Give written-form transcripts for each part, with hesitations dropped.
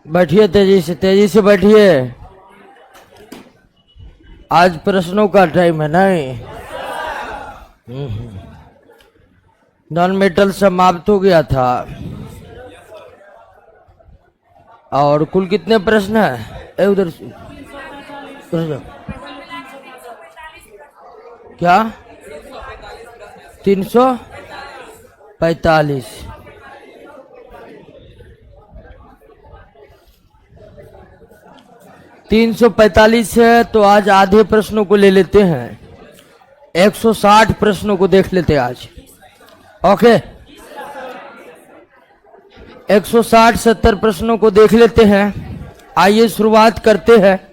बैठिए, तेजी से बैठिए। आज प्रश्नों का टाइम है नहीं। नॉन मेटल समाप्त हो गया था। और कुल कितने प्रश्न है उधर से? क्या 345? 345 है तो आज आधे प्रश्नों को ले लेते हैं। 160 प्रश्नों को देख लेते हैं आज। ओके, 160-70 प्रश्नों को देख लेते हैं। आइए शुरुआत करते हैं।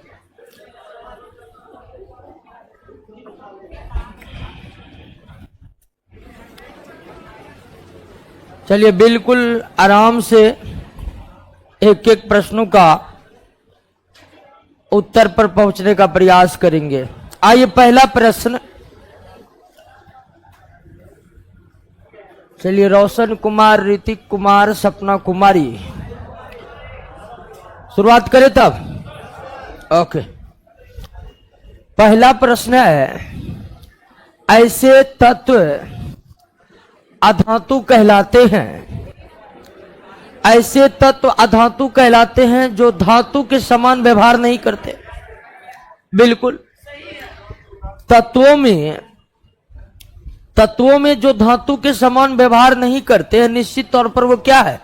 चलिए बिल्कुल आराम से एक एक प्रश्नों का उत्तर पर पहुंचने का प्रयास करेंगे। आइए पहला प्रश्न। चलिए, रोशन कुमार, ऋतिक कुमार, सपना कुमारी, शुरुआत करें तब। ओके, पहला प्रश्न है, ऐसे तत्व अधातु कहलाते हैं, ऐसे तत्व अधातु कहलाते हैं जो धातु के समान व्यवहार नहीं करते। बिल्कुल, तत्वों में जो धातु के समान व्यवहार नहीं करते हैं, निश्चित तौर पर वो क्या है?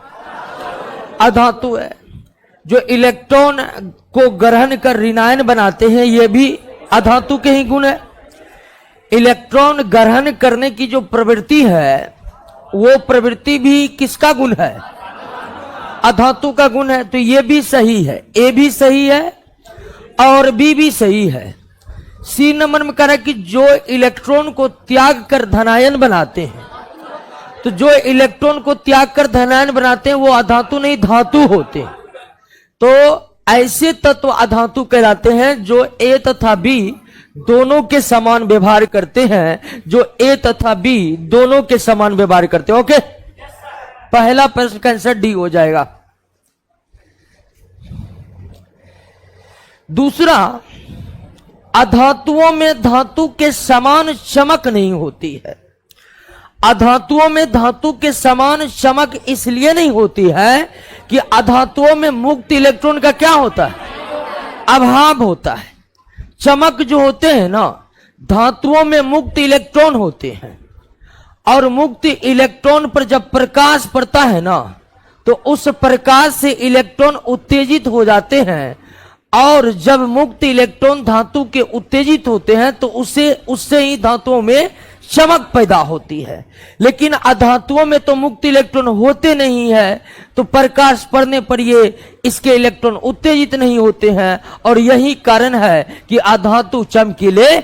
अधातु है। जो इलेक्ट्रॉन को ग्रहण कर ऋणायन बनाते हैं, ये भी अधातु के ही गुण है। इलेक्ट्रॉन ग्रहण करने की जो प्रवृत्ति है, वो प्रवृत्ति भी किसका गुण है? अधातु का गुण है। तो ये भी सही है, ए भी सही है और बी भी सही है। सी नंबर में कह रहा है कि जो इलेक्ट्रॉन को त्याग कर धनायन बनाते हैं, तो जो इलेक्ट्रॉन को त्याग कर धनायन बनाते हैं वो अधातु नहीं धातु होते हैं। तो ऐसे तत्व अधातु कहलाते हैं जो ए तथा बी दोनों के समान व्यवहार करते हैं, जो ए तथा बी दोनों के समान व्यवहार करते हैं। ओके, पहला प्रश्न का आंसर डी हो जाएगा। दूसरा, अधातुओं में धातु के समान चमक नहीं होती है। अधातुओं में धातु के समान चमक इसलिए नहीं होती है कि अधातुओं में मुक्त इलेक्ट्रॉन का क्या होता है? अभाव होता है। चमक जो होते हैं ना, धातुओं में मुक्त इलेक्ट्रॉन होते हैं, और मुक्त इलेक्ट्रॉन पर जब प्रकाश पड़ता है ना, तो उस प्रकाश से इलेक्ट्रॉन उत्तेजित हो जाते हैं, और जब मुक्त इलेक्ट्रॉन धातु के उत्तेजित होते हैं तो उससे ही धातुओं में चमक पैदा होती है। लेकिन अधातुओं में तो मुक्त इलेक्ट्रॉन होते नहीं है, तो प्रकाश पड़ने पर ये इसके इलेक्ट्रॉन उत्तेजित नहीं होते हैं, और यही कारण है कि अधातु चमकीले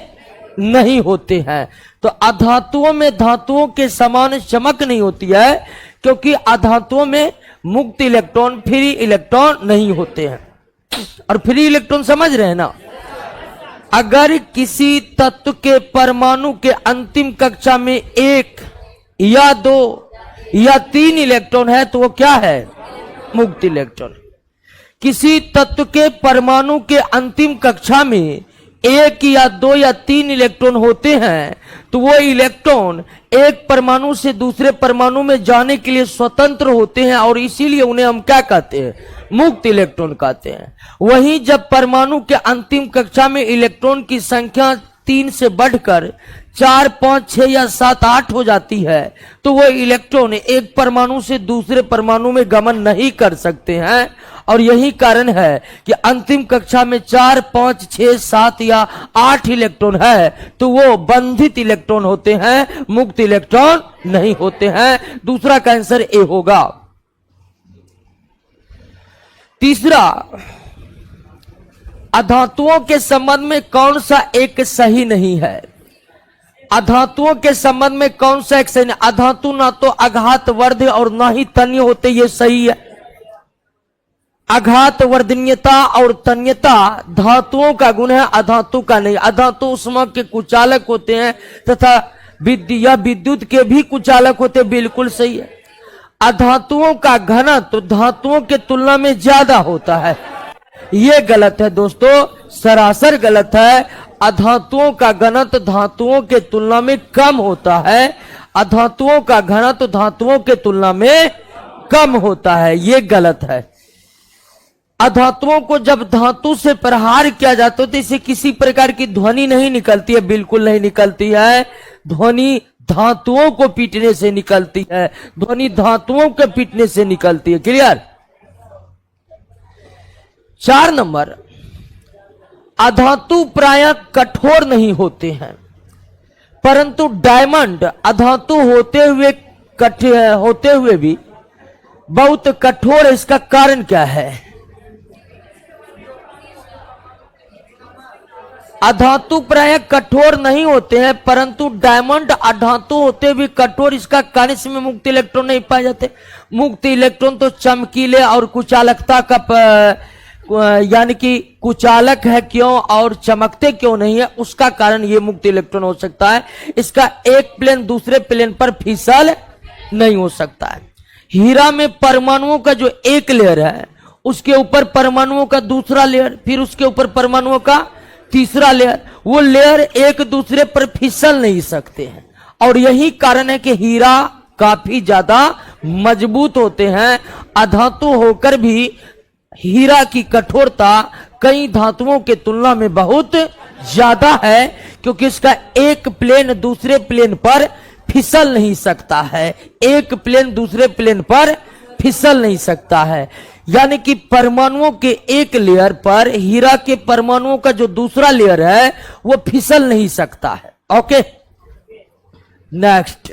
नहीं होते हैं। तो अधातुओं में धातुओं के समान चमक नहीं होती है, क्योंकि अधातुओं में मुक्त इलेक्ट्रॉन, फ्री इलेक्ट्रॉन नहीं होते हैं। और फ्री इलेक्ट्रॉन समझ रहे हैं ना? अगर किसी तत्व के परमाणु के अंतिम कक्षा में 1 या 2 या 3 इलेक्ट्रॉन है तो वो क्या है? मुक्त इलेक्ट्रॉन। किसी तत्व के परमाणु के अंतिम कक्षा में 1 या 2 या 3 इलेक्ट्रॉन होते हैं तो वो इलेक्ट्रॉन एक परमाणु से दूसरे परमाणु में जाने के लिए स्वतंत्र होते हैं, और इसीलिए उन्हें हम क्या कहते हैं? मुक्त इलेक्ट्रॉन कहते हैं। वहीं जब परमाणु के अंतिम कक्षा में इलेक्ट्रॉन की संख्या 3 से बढ़कर 4, 5, 6 या 7, 8 हो जाती है, तो वो इलेक्ट्रॉन एक परमाणु से दूसरे परमाणु में गमन नहीं कर सकते हैं। और यही कारण है कि अंतिम कक्षा में 4, 5, 6, 7 या 8 इलेक्ट्रॉन है तो वो बंधित इलेक्ट्रॉन होते हैं, मुक्त इलेक्ट्रॉन नहीं होते हैं। दूसरा का आंसर ए होगा। तीसरा, अधातुओं के संबंध में कौन सा एक सही नहीं है? अधातुओं के संबंध में कौन सा एक सही नहीं? अधातु ना तो आघात वर्ध और ना ही तन्य होते, ये सही है। आघात वर्धनीयता और तन्यता धातुओं का गुण है, अधातु का नहीं। अधातु उष्मा के कुचालक होते हैं तथा विद्युत के भी कुचालक होते, बिल्कुल सही है। अधातुओं का घनत्व धातुओं के तुलना में ज्यादा होता है। ये गलत है दोस्तों, सरासर गलत है। अधातुओं का घनत्व धातुओं के तुलना में कम होता है। अधातुओं का घनत्व धातुओं के तुलना में कम होता है, ये गलत है। अधातुओं को जब धातु से प्रहार किया जाता है तो इसे किसी प्रकार की ध्वनि नहीं निकलती है, बिल्कुल नहीं निकलती है। ध्वनि धातुओं को पीटने से निकलती है, ध्वनि धातुओं के पीटने से निकलती है। क्लियर? 4 नंबर, अधातु प्रायः कठोर नहीं होते हैं, परंतु डायमंड अधातु होते हुए भी बहुत कठोर है। इसका कारण क्या है? अधातु प्रायः कठोर नहीं होते हैं, परंतु डायमंड अधातु होते भी कठोर। इसका कारण इसमें मुक्त इलेक्ट्रॉन नहीं पाए जाते। मुक्त इलेक्ट्रॉन तो चमकीले और कुचालकता का यानी कि कुचालक है क्यों और चमकते क्यों नहीं है, उसका कारण ये मुक्त इलेक्ट्रॉन हो सकता है। इसका एक प्लेन दूसरे प्लेन पर फिसल नहीं हो सकता है। हीरा में परमाणुओं का जो एक लेयर है, उसके ऊपर परमाणुओं का दूसरा लेयर, फिर उसके ऊपर परमाणुओं का तीसरा लेयर, वो लेयर एक दूसरे पर फिसल नहीं सकते हैं। और यही कारण है कि हीरा काफी ज्यादा मजबूत होते हैं। अधातु होकर भी हीरा की कठोरता कई धातुओं के तुलना में बहुत ज्यादा है, क्योंकि इसका एक प्लेन दूसरे प्लेन पर फिसल नहीं सकता है। एक प्लेन दूसरे प्लेन पर फिसल नहीं सकता है, यानी कि परमाणुओं के एक लेयर पर हीरा के परमाणुओं का जो दूसरा लेयर है वो फिसल नहीं सकता है। ओके, नेक्स्ट,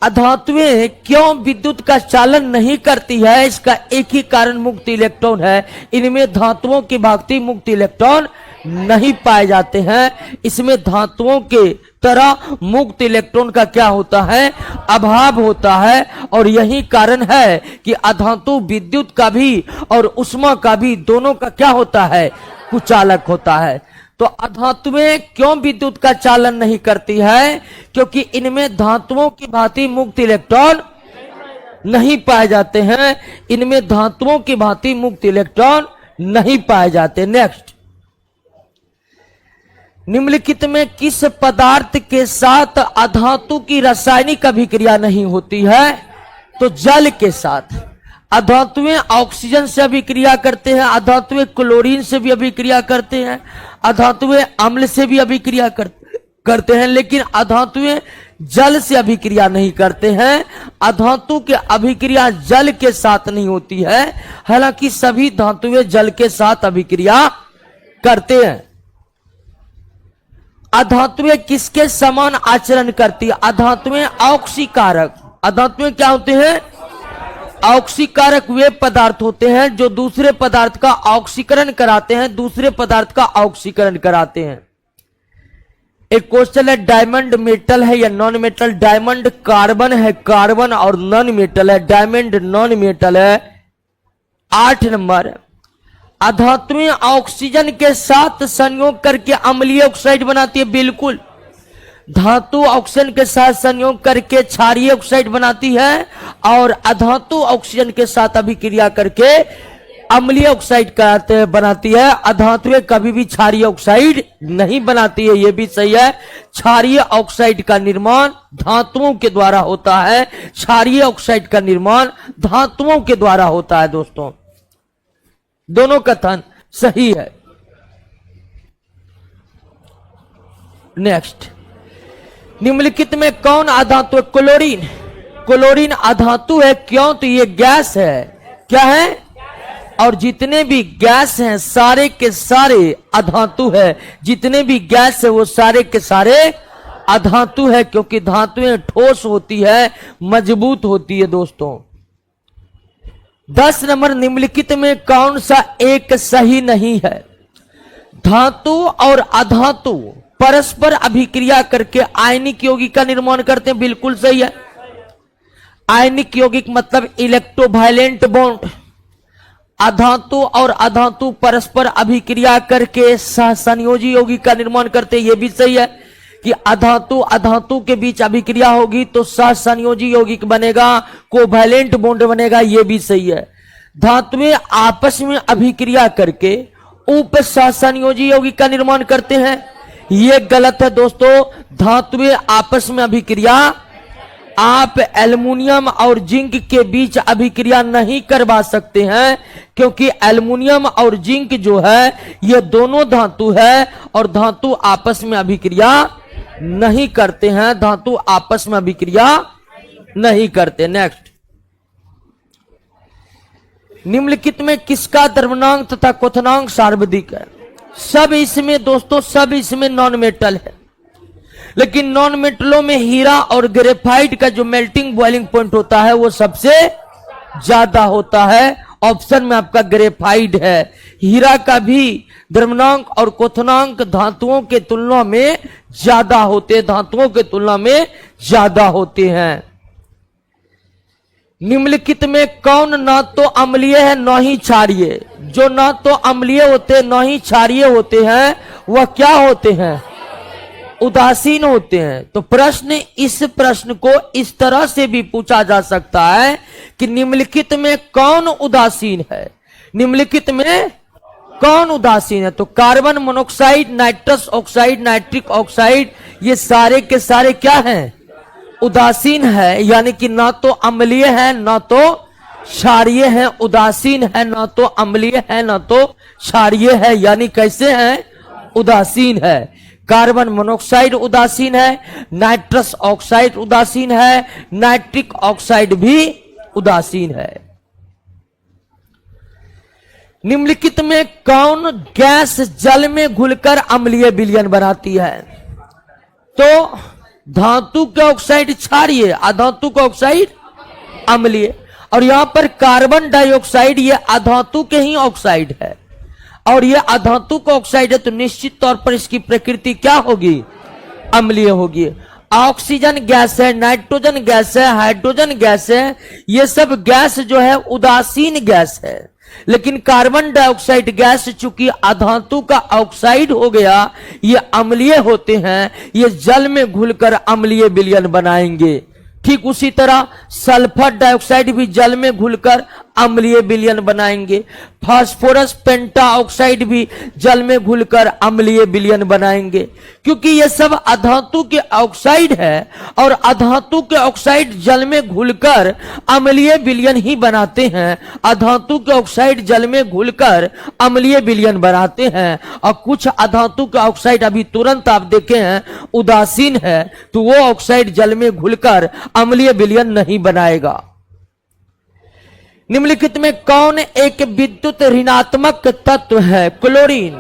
अधातुएं क्यों विद्युत का चालन नहीं करती है? इसका एक ही कारण मुक्त इलेक्ट्रॉन है। इनमें धातुओं की भांति मुक्त इलेक्ट्रॉन नहीं पाए जाते हैं। इसमें धातुओं के तरह मुक्त इलेक्ट्रॉन का क्या होता है? अभाव होता है। और यही कारण है कि अधातु विद्युत का भी और उष्मा का भी दोनों का क्या होता है? कुचालक होता है। तो अधातुएं क्यों विद्युत का चालन नहीं करती है? क्योंकि इनमें धातुओं की भांति मुक्त इलेक्ट्रॉन नहीं पाए जाते हैं। इनमें धातुओं की भांति मुक्त इलेक्ट्रॉन नहीं पाए जाते। नेक्स्ट, निम्नलिखित में किस पदार्थ के साथ अधातु की रासायनिक अभिक्रिया नहीं होती है? तो जल के साथ। अधातुएं ऑक्सीजन से अभिक्रिया करते हैं, अधातुएं क्लोरीन से भी अभिक्रिया करते हैं, अधातुएं अम्ल से भी अभिक्रिया करते हैं, लेकिन अधातुएं जल से अभिक्रिया नहीं करते हैं। अधातु की अभिक्रिया जल के साथ नहीं होती है, हालांकि सभी धातुएं जल के साथ अभिक्रिया करते हैं। अधातुएं किसके समान आचरण करती है? अधातुएं ऑक्सीकारक। अधातुएं क्या होते हैं? ऑक्सीकारक वे पदार्थ होते हैं जो दूसरे पदार्थ का ऑक्सीकरण कराते हैं, दूसरे पदार्थ का ऑक्सीकरण कराते हैं। एक क्वेश्चन है, डायमंड मेटल है या नॉन मेटल? डायमंड कार्बन है, कार्बन और नॉन मेटल है, डायमंड नॉन मेटल है। 8 नंबर, अधातुएं ऑक्सीजन के साथ संयोग करके अम्लीय ऑक्साइड बनाती है। बिल्कुल, धातु ऑक्सीजन के साथ संयोग करके क्षारीय ऑक्साइड बनाती है और अधातु ऑक्सीजन के साथ अभिक्रिया करके अम्लीय ऑक्साइड बनाती है। अधातुएं कभी भी क्षारीय ऑक्साइड नहीं बनाती है, यह भी सही है। क्षारीय ऑक्साइड का निर्माण धातुओं के द्वारा होता है। क्षारीय ऑक्साइड का निर्माण धातुओं के द्वारा होता है। दोस्तों, दोनों कथन सही है। नेक्स्ट, निम्नलिखित में कौन अधातु है? क्लोरीन। क्लोरीन अधातु है, क्यों? तो ये गैस है। क्या है? और जितने भी गैस हैं सारे के सारे अधातु है। जितने भी गैस है वो सारे के सारे अधातु है, क्योंकि धातुएं ठोस होती है, मजबूत होती है। दोस्तों, 10 नंबर, निम्नलिखित में कौन सा एक सही नहीं है? धातु और अधातु परस्पर अभिक्रिया करके आयनिक यौगिक का निर्माण करते हैं। बिल्कुल सही है। आयनिक यौगिक मतलब इलेक्ट्रोवायलेंट बॉन्ड। अधातु और अधातु परस्पर अभिक्रिया करके संयोजी यौगिक का निर्माण करते हैं, यह भी सही है। कि अधातु अधातु के बीच अभिक्रिया होगी तो सहसंयोजी यौगिक बनेगा, कोवैलेंट बॉन्ड बनेगा, ये भी सही है। धातुएं आपस में अभिक्रिया करके उप सहसंयोजी यौगिक का निर्माण करते हैं, ये गलत है दोस्तों। धातुएं आपस में अभिक्रिया, आप एल्युमिनियम और जिंक के बीच अभिक्रिया नहीं करवा सकते हैं, क्योंकि एल्युमिनियम और जिंक जो है ये दोनों धातु है और धातु आपस में अभिक्रिया नहीं करते हैं, धातु आपस में अभिक्रिया नहीं करते। नेक्स्ट, निम्नलिखित में किसका द्रव्यनांक तथा क्वथनांक सार्वधिक है? सब इसमें दोस्तों, सब इसमें नॉन मेटल है, लेकिन नॉन मेटलों में हीरा और ग्रेफाइट का जो मेल्टिंग बॉइलिंग पॉइंट होता है वो सबसे ज्यादा होता है। ऑप्शन में आपका ग्रेफाइट है। हीरा का भी द्रव्यनांक और क्वथनांक धातुओं के तुलना में ज्यादा होते, धातुओं के तुलना में ज्यादा होते हैं। निम्नलिखित में कौन ना तो अम्लीय है न ही क्षारीय? जो ना तो अम्लीय होते न ही क्षारीय होते हैं वह क्या होते हैं? उदासीन होते हैं। तो इस प्रश्न को इस तरह से भी पूछा जा सकता है कि निम्नलिखित में कौन उदासीन है? निम्नलिखित में कौन उदासीन है? तो carbon monoxide, nitrous oxide, nitric oxide, ये सारे के सारे क्या हैं? उदासीन है, यानी कि ना तो अम्लीय है ना तो क्षारीय है। उदासीन है, ना तो अम्लीय है ना तो क्षारीय है, यानी कैसे है? उदासीन है। कार्बन मोनोऑक्साइड उदासीन है, नाइट्रस ऑक्साइड उदासीन है, नाइट्रिक ऑक्साइड भी उदासीन है। निम्नलिखित में कौन गैस जल में घुलकर अम्लीय विलयन बनाती है? तो धातु का ऑक्साइड क्षारीय, अधातु का ऑक्साइड अम्लीय, और यहां पर कार्बन डाइऑक्साइड ये अधातु के ही ऑक्साइड है और ये अधातु का ऑक्साइड है, तो निश्चित तौर पर इसकी प्रकृति क्या होगी? अम्लीय होगी। ऑक्सीजन गैस है, नाइट्रोजन गैस है, हाइड्रोजन गैस है, ये सब गैस जो है उदासीन गैस है। लेकिन कार्बन डाइऑक्साइड गैस चूंकि अधातु का ऑक्साइड हो गया, ये अम्लीय होते हैं, ये जल में घुलकर अम्लीय विलयन बनाएंगे। ठीक उसी तरह सल्फर डाइऑक्साइड भी जल में घुलकर अम्लीय विलयन बनाएंगे। फास्फोरस पेंटाऑक्साइड भी जल में घुलकर अम्लीय विलयन बनाएंगे, क्योंकि ये सब अधातु के ऑक्साइड है और अधातु के ऑक्साइड जल में घुलकर अम्लीय विलयन ही बनाते हैं। अधातु के ऑक्साइड जल में घुलकर अम्लीय विलयन बनाते हैं, और कुछ अधातु के ऑक्साइड अभी तुरंत आप देखे हैं उदासीन है, तो वो ऑक्साइड जल में घुलकर अम्लीय विलयन नहीं बनाएगा। निम्नलिखित में कौन एक विद्युत ऋणात्मक तत्व है? क्लोरीन।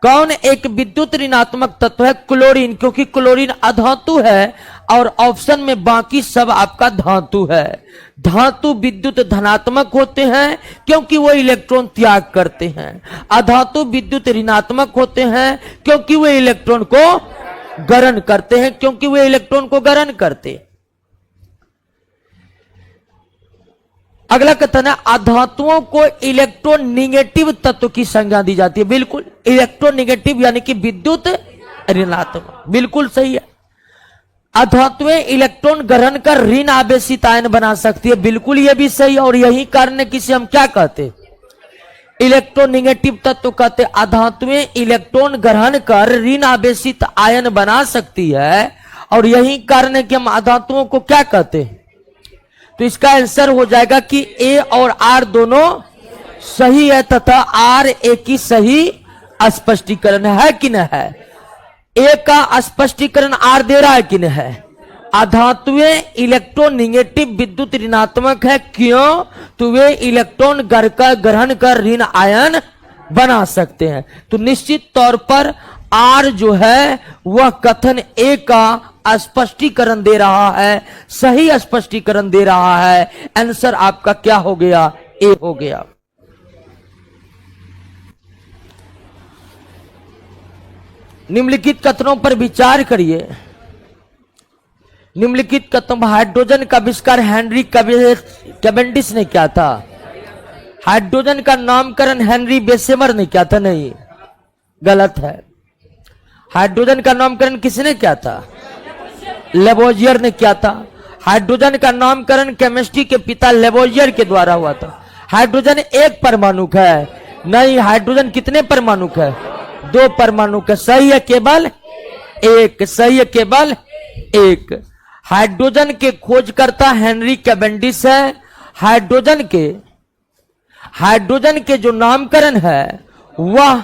कौन एक विद्युत ऋणात्मक तत्व है? क्लोरीन, क्योंकि क्लोरीन अधातु है और ऑप्शन में बाकी सब आपका धातु है। धातु विद्युत धनात्मक होते हैं क्योंकि वो इलेक्ट्रॉन त्याग करते हैं। अधातु विद्युत ऋणात्मक होते हैं क्योंकि वे इलेक्ट्रॉन को ग्रहण करते हैं, क्योंकि वे इलेक्ट्रॉन को ग्रहण करते हैं। अगला कथन है अधातुओं को इलेक्ट्रोनिगेटिव तत्व की संज्ञा दी जाती है। बिल्कुल, इलेक्ट्रोनिगेटिव यानी कि विद्युत ऋणात्मक, बिल्कुल सही है। अधातुएं इलेक्ट्रॉन ग्रहण कर ऋण आवेशित आयन बना सकती है, बिल्कुल ये भी सही है। और यही कारण है कि इसे हम क्या कहते? इलेक्ट्रोनिगेटिव तत्व कहते। अधातुएं इलेक्ट्रॉन ग्रहण कर ऋण आवेशित आयन बना सकती है, और यही कारण है कि हम अधातुओं को क्या कहते हैं? तो इसका आंसर हो जाएगा कि ए और आर दोनों सही है, तथा आर ए की सही स्पष्टीकरण है कि नहीं है? ए का स्पष्टीकरण आर दे रहा है कि नहीं है? अधातुएं इलेक्ट्रोनिगेटिव विद्युत ऋणात्मक है, क्यों? तो वे इलेक्ट्रॉन ग्रहण कर ऋण आयन बना सकते हैं। तो निश्चित तौर पर आर जो है वह कथन ए का स्पष्टीकरण दे रहा है, सही स्पष्टीकरण दे रहा है। आंसर आपका क्या हो गया? ए हो गया। निम्नलिखित कथनों पर विचार करिए। निम्नलिखित कथन, हाइड्रोजन का आविष्कार हेनरी कैवेंडिश ने किया था। हाइड्रोजन का नामकरण हेनरी बेसेमर ने किया था। नहीं, गलत है। हाइड्रोजन का नामकरण किसने किया था? लेवोजियर ने किया था। हाइड्रोजन का नामकरण केमिस्ट्री के पिता लेवोजियर के द्वारा हुआ था। हाइड्रोजन एक परमाणुक है? नहीं, हाइड्रोजन कितने परमाणुक है? 2 परमाणुक है। सही है केवल एक, सही है केवल एक। हाइड्रोजन के खोजकर्ता हेनरी कैवेंडिश है। हाइड्रोजन के जो नामकरण है वह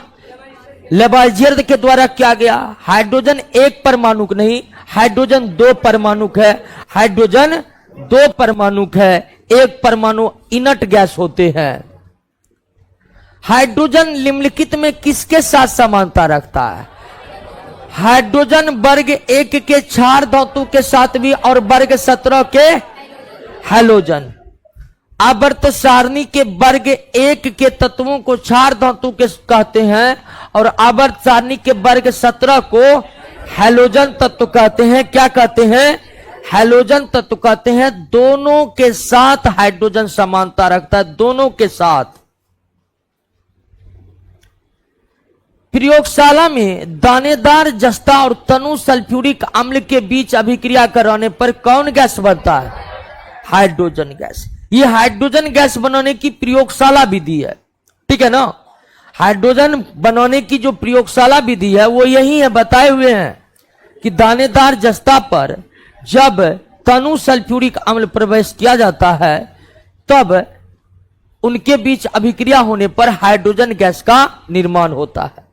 लेवोजियर के द्वारा किया गया। हाइड्रोजन एक परमाणुक नहीं, हाइड्रोजन 2 परमाणुक है। हाइड्रोजन 2 परमाणुक है, एक परमाणु इनर्ट गैस होते हैं। हाइड्रोजन निम्नलिखित में किसके साथ समानता रखता है? हाइड्रोजन वर्ग 1 के क्षार धातु के साथ भी और वर्ग 17 के हैलोजन। आवर्त सारणी के वर्ग 1 के तत्वों को क्षार धातु के कहते हैं और आवर्त सारणी के वर्ग 17 को हैलोजन तत्व कहते हैं। क्या कहते हैं? हैलोजन तत्व कहते हैं। दोनों के साथ हाइड्रोजन समानता रखता है, दोनों के साथ। प्रयोगशाला में दानेदार जस्ता और तनु सल्फ्यूरिक अम्ल के बीच अभिक्रिया कराने पर कौन गैस बनता है? Hydrogen gas. ये हाइड्रोजन गैस बनाने की प्रयोगशाला विधि है, ठीक है ना। हाइड्रोजन बनाने की जो प्रयोगशाला विधि है वो यही है, बताए हुए हैं कि दानेदार जस्ता पर जब तनु सल्फ्यूरिक अम्ल प्रवेश किया जाता है तब उनके बीच अभिक्रिया होने पर हाइड्रोजन गैस का निर्माण होता है।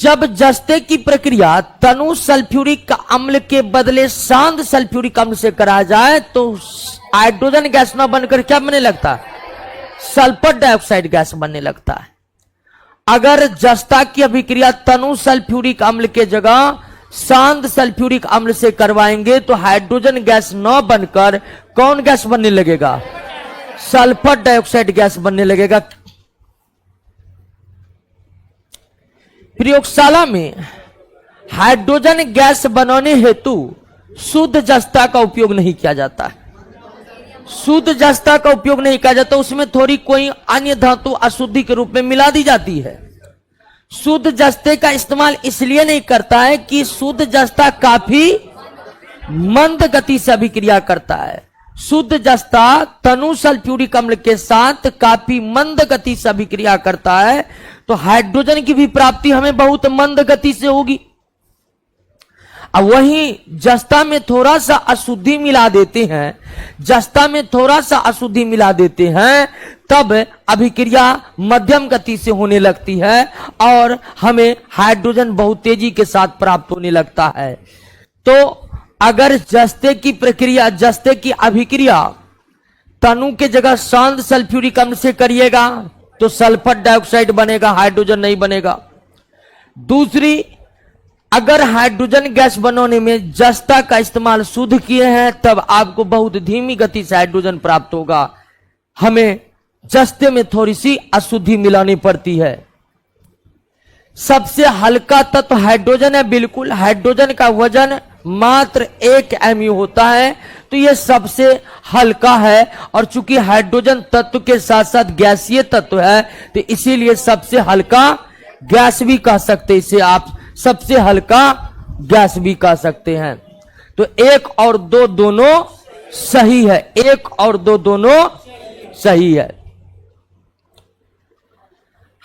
जब जस्ते की प्रक्रिया तनु सल्फ्यूरिक अम्ल के बदले शांत सल्फ्यूरिक अम्ल से कराया जाए तो हाइड्रोजन गैस न बनकर क्या बनने लगता है? सल्फर डाइऑक्साइड गैस बनने लगता है। अगर जस्ता की अभिक्रिया तनु सल्फ्यूरिक अम्ल के जगह शांत सल्फ्यूरिक अम्ल से करवाएंगे तो हाइड्रोजन गैस न बनकर कौन गैस बनने लगेगा? सल्फर डाइऑक्साइड गैस बनने लगेगा। प्रयोगशाला में हाइड्रोजन गैस बनाने हेतु शुद्ध जस्ता का उपयोग नहीं किया जाता है। शुद्ध जस्ता का उपयोग नहीं किया जाता, उसमें थोड़ी कोई अन्य धातु अशुद्धि के रूप में मिला दी जाती है। शुद्ध जस्ते का इस्तेमाल इसलिए नहीं करता है कि शुद्ध जस्ता काफी मंद गति से अभिक्रिया करता है। शुद्ध जस्ता तनु सल्फ्यूरिक अम्ल के साथ काफी मंद गति से अभिक्रिया करता है, तो हाइड्रोजन की भी प्राप्ति हमें बहुत मंद गति से होगी। अब वहीं जस्ता में थोड़ा सा अशुद्धि मिला देते हैं, जस्ता में थोड़ा सा अशुद्धि मिला देते हैं, तब अभिक्रिया मध्यम गति से होने लगती है और हमें हाइड्रोजन बहुत तेजी के साथ प्राप्त होने लगता है। तो अगर जस्ते की प्रक्रिया, जस्ते की अभिक्रिया तनु के जगह शांत सल्फ्यूरिक अम्ल से करिएगा तो सल्फर डाइऑक्साइड बनेगा, हाइड्रोजन नहीं बनेगा। दूसरी, अगर हाइड्रोजन गैस बनाने में जस्ता का इस्तेमाल शुद्ध किए हैं तब आपको बहुत धीमी गति से हाइड्रोजन प्राप्त होगा। हमें जस्ते में थोड़ी सी अशुद्धि मिलानी पड़ती है। सबसे हल्का तत्व हाइड्रोजन है, बिल्कुल। हाइड्रोजन का वजन मात्र 1 mu होता है, तो यह सबसे हल्का है। और चूंकि हाइड्रोजन तत्व के साथ साथ गैसीय तत्व है तो इसीलिए सबसे हल्का गैस भी कह सकते, इसे आप सबसे हल्का गैस भी कह सकते हैं। तो 1 और 2 दोनों सही है, 1 और 2 दोनों सही है।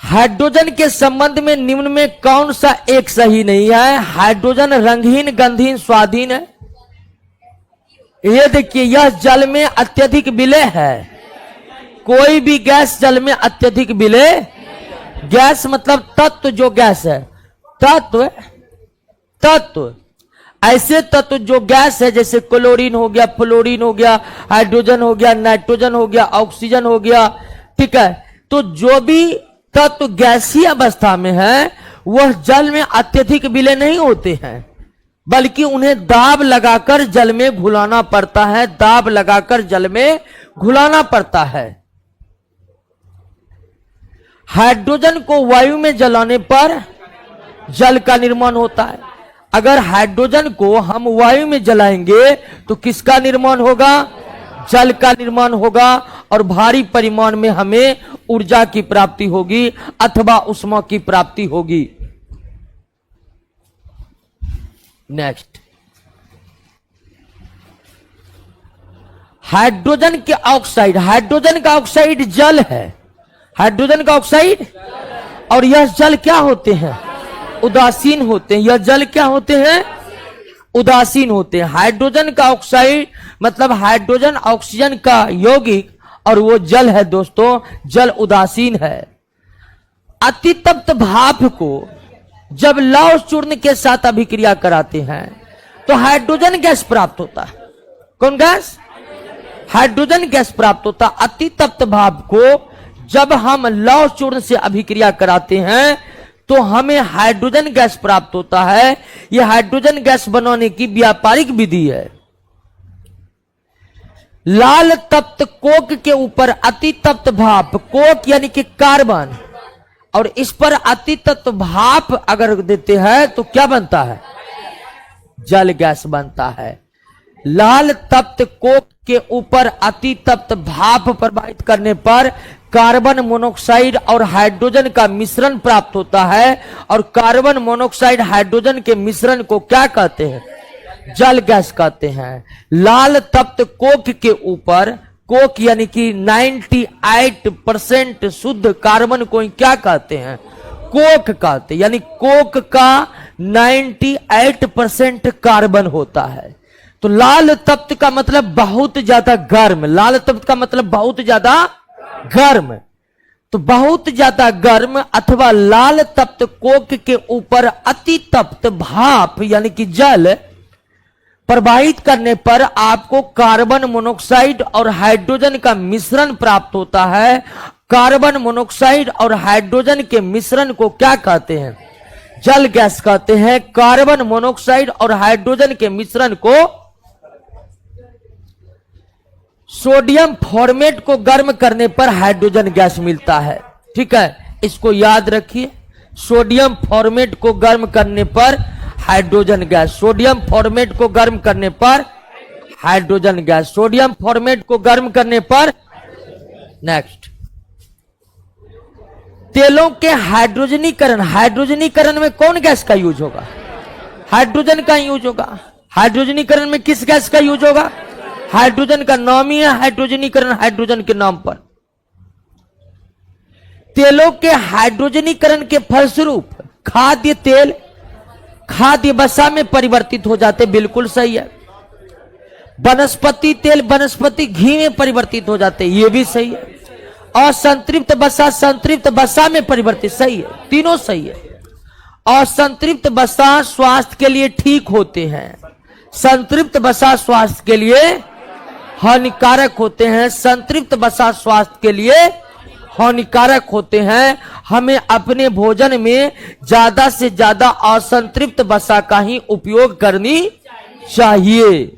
हाइड्रोजन के संबंध में निम्न में कौन सा एक सही नहीं है? हाइड्रोजन रंगहीन, गंधहीन, स्वादहीन है। ये देखिए, यह जल में अत्यधिक विलेय है। कोई भी गैस जल में अत्यधिक विलेय, गैस मतलब तत्व, जो गैस है तत्व ऐसे तत्व जो गैस है, जैसे क्लोरीन हो गया, फ्लोरीन हो गया, हाइड्रोजन हो गया, नाइट्रोजन हो गया, ऑक्सीजन हो गया, ठीक है। तो जो भी तत्व गैसीय अवस्था में है वह जल में अत्यधिक विलेय नहीं होते हैं, बल्कि उन्हें दाब लगाकर जल में घुलाना पड़ता है, दाब लगाकर जल में घुलाना पड़ता है। हाइड्रोजन को वायु में जलाने पर जल का निर्माण होता है। अगर हाइड्रोजन को हम वायु में जलाएंगे तो किसका निर्माण होगा? जल का निर्माण होगा और भारी परिमाण में हमें ऊर्जा की प्राप्ति होगी अथवा उष्मा की प्राप्ति होगी। नेक्स्ट, हाइड्रोजन के ऑक्साइड, हाइड्रोजन का ऑक्साइड जल है, हाइड्रोजन का ऑक्साइड, और यह जल क्या होते हैं? उदासीन होते हैं। यह जल क्या होते हैं? उदासीन होते हैं। हाइड्रोजन का ऑक्साइड मतलब हाइड्रोजन ऑक्सीजन का यौगिक और वो जल है दोस्तों, जल उदासीन है। अतितप्त भाप को जब लौह चूर्ण के साथ अभिक्रिया कराते हैं तो हाइड्रोजन गैस प्राप्त होता है। कौन गैस? हाइड्रोजन गैस प्राप्त होता है। अतितप्त भाप को जब हम लौह चूर्ण से अभिक्रिया कराते हैं तो हमें हाइड्रोजन गैस प्राप्त होता है। यह हाइड्रोजन गैस बनाने की व्यापारिक विधि है। लाल तप्त कोक के ऊपर अतितप्त भाप, कोक यानी कि कार्बन, और इस पर अतितप्त भाप अगर देते हैं तो क्या बनता है? जल गैस बनता है। लाल तप्त कोक के ऊपर अतितप्त भाप प्रवाहित करने पर कार्बन मोनोऑक्साइड और हाइड्रोजन का मिश्रण प्राप्त होता है, और कार्बन मोनोऑक्साइड हाइड्रोजन के मिश्रण को क्या कहते हैं? जल गैस कहते हैं। लाल तप्त कोक के ऊपर, कोक यानी कि 98% शुद्ध कार्बन को क्या कहते हैं? कोक कहते हैं। यानी कोक का 98% कार्बन होता है। तो लाल तप्त का मतलब बहुत ज्यादा गर्म, लाल तप्त का मतलब बहुत ज्यादा गर्म। तो बहुत ज्यादा गर्म अथवा लाल तप्त कोक के ऊपर अति तप्त भाप यानी कि जल प्रवाहित करने पर आपको कार्बन मोनोऑक्साइड और हाइड्रोजन का मिश्रण प्राप्त होता है। कार्बन मोनोऑक्साइड और हाइड्रोजन के मिश्रण को क्या कहते हैं? जल गैस कहते हैं। कार्बन मोनोऑक्साइड और हाइड्रोजन के मिश्रण को सोडियम फॉर्मेट को गर्म करने पर हाइड्रोजन गैस मिलता है। ठीक है, इसको याद रखिए। सोडियम फॉर्मेट को गर्म करने पर हाइड्रोजन गैस, सोडियम फॉर्मेट को गर्म करने पर हाइड्रोजन गैस, सोडियम फॉर्मेट को गर्म करने पर। नेक्स्ट, तेलों के हाइड्रोजनीकरण, हाइड्रोजनीकरण में कौन गैस का यूज होगा? हाइड्रोजन का यूज होगा। हाइड्रोजनीकरण में किस गैस का यूज होगा? हाइड्रोजन का। नाम ही है हाइड्रोजनीकरण, हाइड्रोजन के नाम पर। तेलों के हाइड्रोजनीकरण के फलस्वरूप खाद्य तेल खाद्य वसा में परिवर्तित हो जाते, बिल्कुल सही है। वनस्पति तेल वनस्पति घी में परिवर्तित हो जाते, ये भी सही है। और संतृप्त वसा संतृप्त वसा में परिवर्तित, सही है, तीनों सही है। और संतृप्त वसा स्वास्थ्य के लिए ठीक होते हैं, संतृप्त वसा स्वास्थ्य के लिए हानिकारक होते हैं, संतृप्त वसा स्वास्थ्य के लिए हानिकारक होते हैं। हमें अपने भोजन में ज्यादा से ज्यादा असंतृप्त वसा का ही उपयोग करनी चाहिए।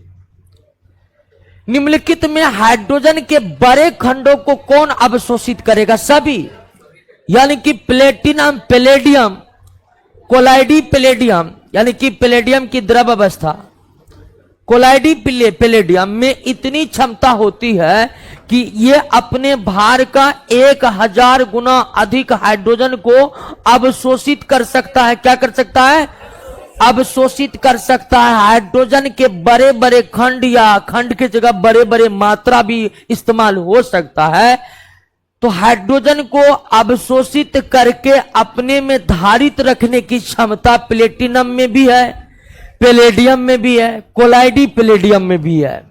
निम्नलिखित में हाइड्रोजन के बड़े खंडों को कौन अवशोषित करेगा? सभी, यानी कि प्लेटिनम, पैलेडियम, कोलाइडी पैलेडियम यानी कि पैलेडियम की द्रव अवस्था, कोलाइडी पैलेडियम में इतनी क्षमता होती है कि ये अपने भार का 1000 गुना अधिक हाइड्रोजन को अवशोषित कर सकता है। क्या कर सकता है? अवशोषित कर सकता है। हाइड्रोजन के बड़े बड़े खंड या खंड की जगह बड़े बड़े मात्रा भी इस्तेमाल हो सकता है। तो हाइड्रोजन को अवशोषित करके अपने में धारित रखने की क्षमता प्लेटिनम में भी है, पैलेडियम में भी है, कोलाइडी पैलेडियम में भी है।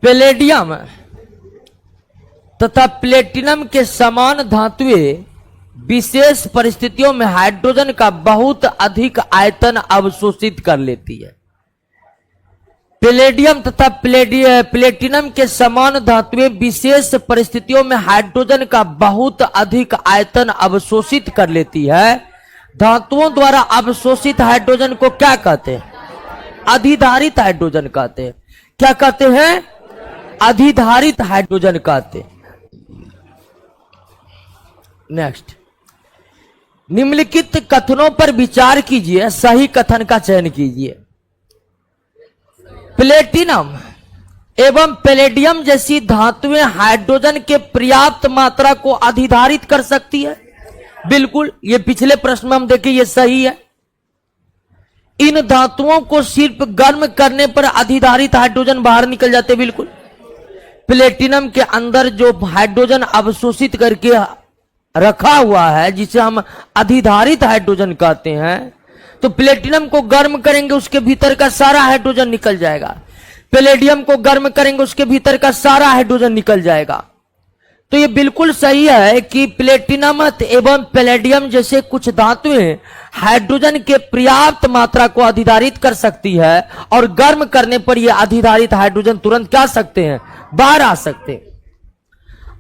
पैलेडियम तथा प्लेटिनम के समान धातुएं विशेष परिस्थितियों में हाइड्रोजन का बहुत अधिक आयतन अवशोषित कर लेती है। पैलेडियम तथा प्लेटिनम के समान धातुएं विशेष परिस्थितियों में हाइड्रोजन का बहुत अधिक आयतन अवशोषित कर लेती है। धातुओं द्वारा अवशोषित हाइड्रोजन को क्या कहते हैं? अधिधारित हाइड्रोजन कहते हैं। क्या कहते हैं? अधिधारित हाइड्रोजन कहते हैं। नेक्स्ट, निम्नलिखित कथनों पर विचार कीजिए, सही कथन का चयन कीजिए। प्लेटिनम एवं पैलेडियम जैसी धातुएं हाइड्रोजन के पर्याप्त मात्रा को अधिधारित कर सकती है। बिल्कुल, ये पिछले प्रश्न में हम देखें, ये सही है। इन धातुओं को सिर्फ गर्म करने पर अधिधारित हाइड्रोजन बाहर निकल जाते। बिल्कुल, प्लेटिनम के अंदर जो हाइड्रोजन अवशोषित करके रखा हुआ है, जिसे हम अधिधारित हाइड्रोजन कहते हैं, तो प्लेटिनम को गर्म करेंगे, उसके भीतर का सारा हाइड्रोजन निकल जाएगा। पैलेडियम को गर्म करेंगे, उसके भीतर का सारा हाइड्रोजन निकल जाएगा। तो ये बिल्कुल सही है कि प्लेटिनम एवं पैलेडियम जैसे कुछ धातुएं हाइड्रोजन के पर्याप्त मात्रा को अधिधारित कर सकती है, और गर्म करने पर यह अधिधारित हाइड्रोजन तुरंत क्या सकते हैं? बाहर आ सकते हैं।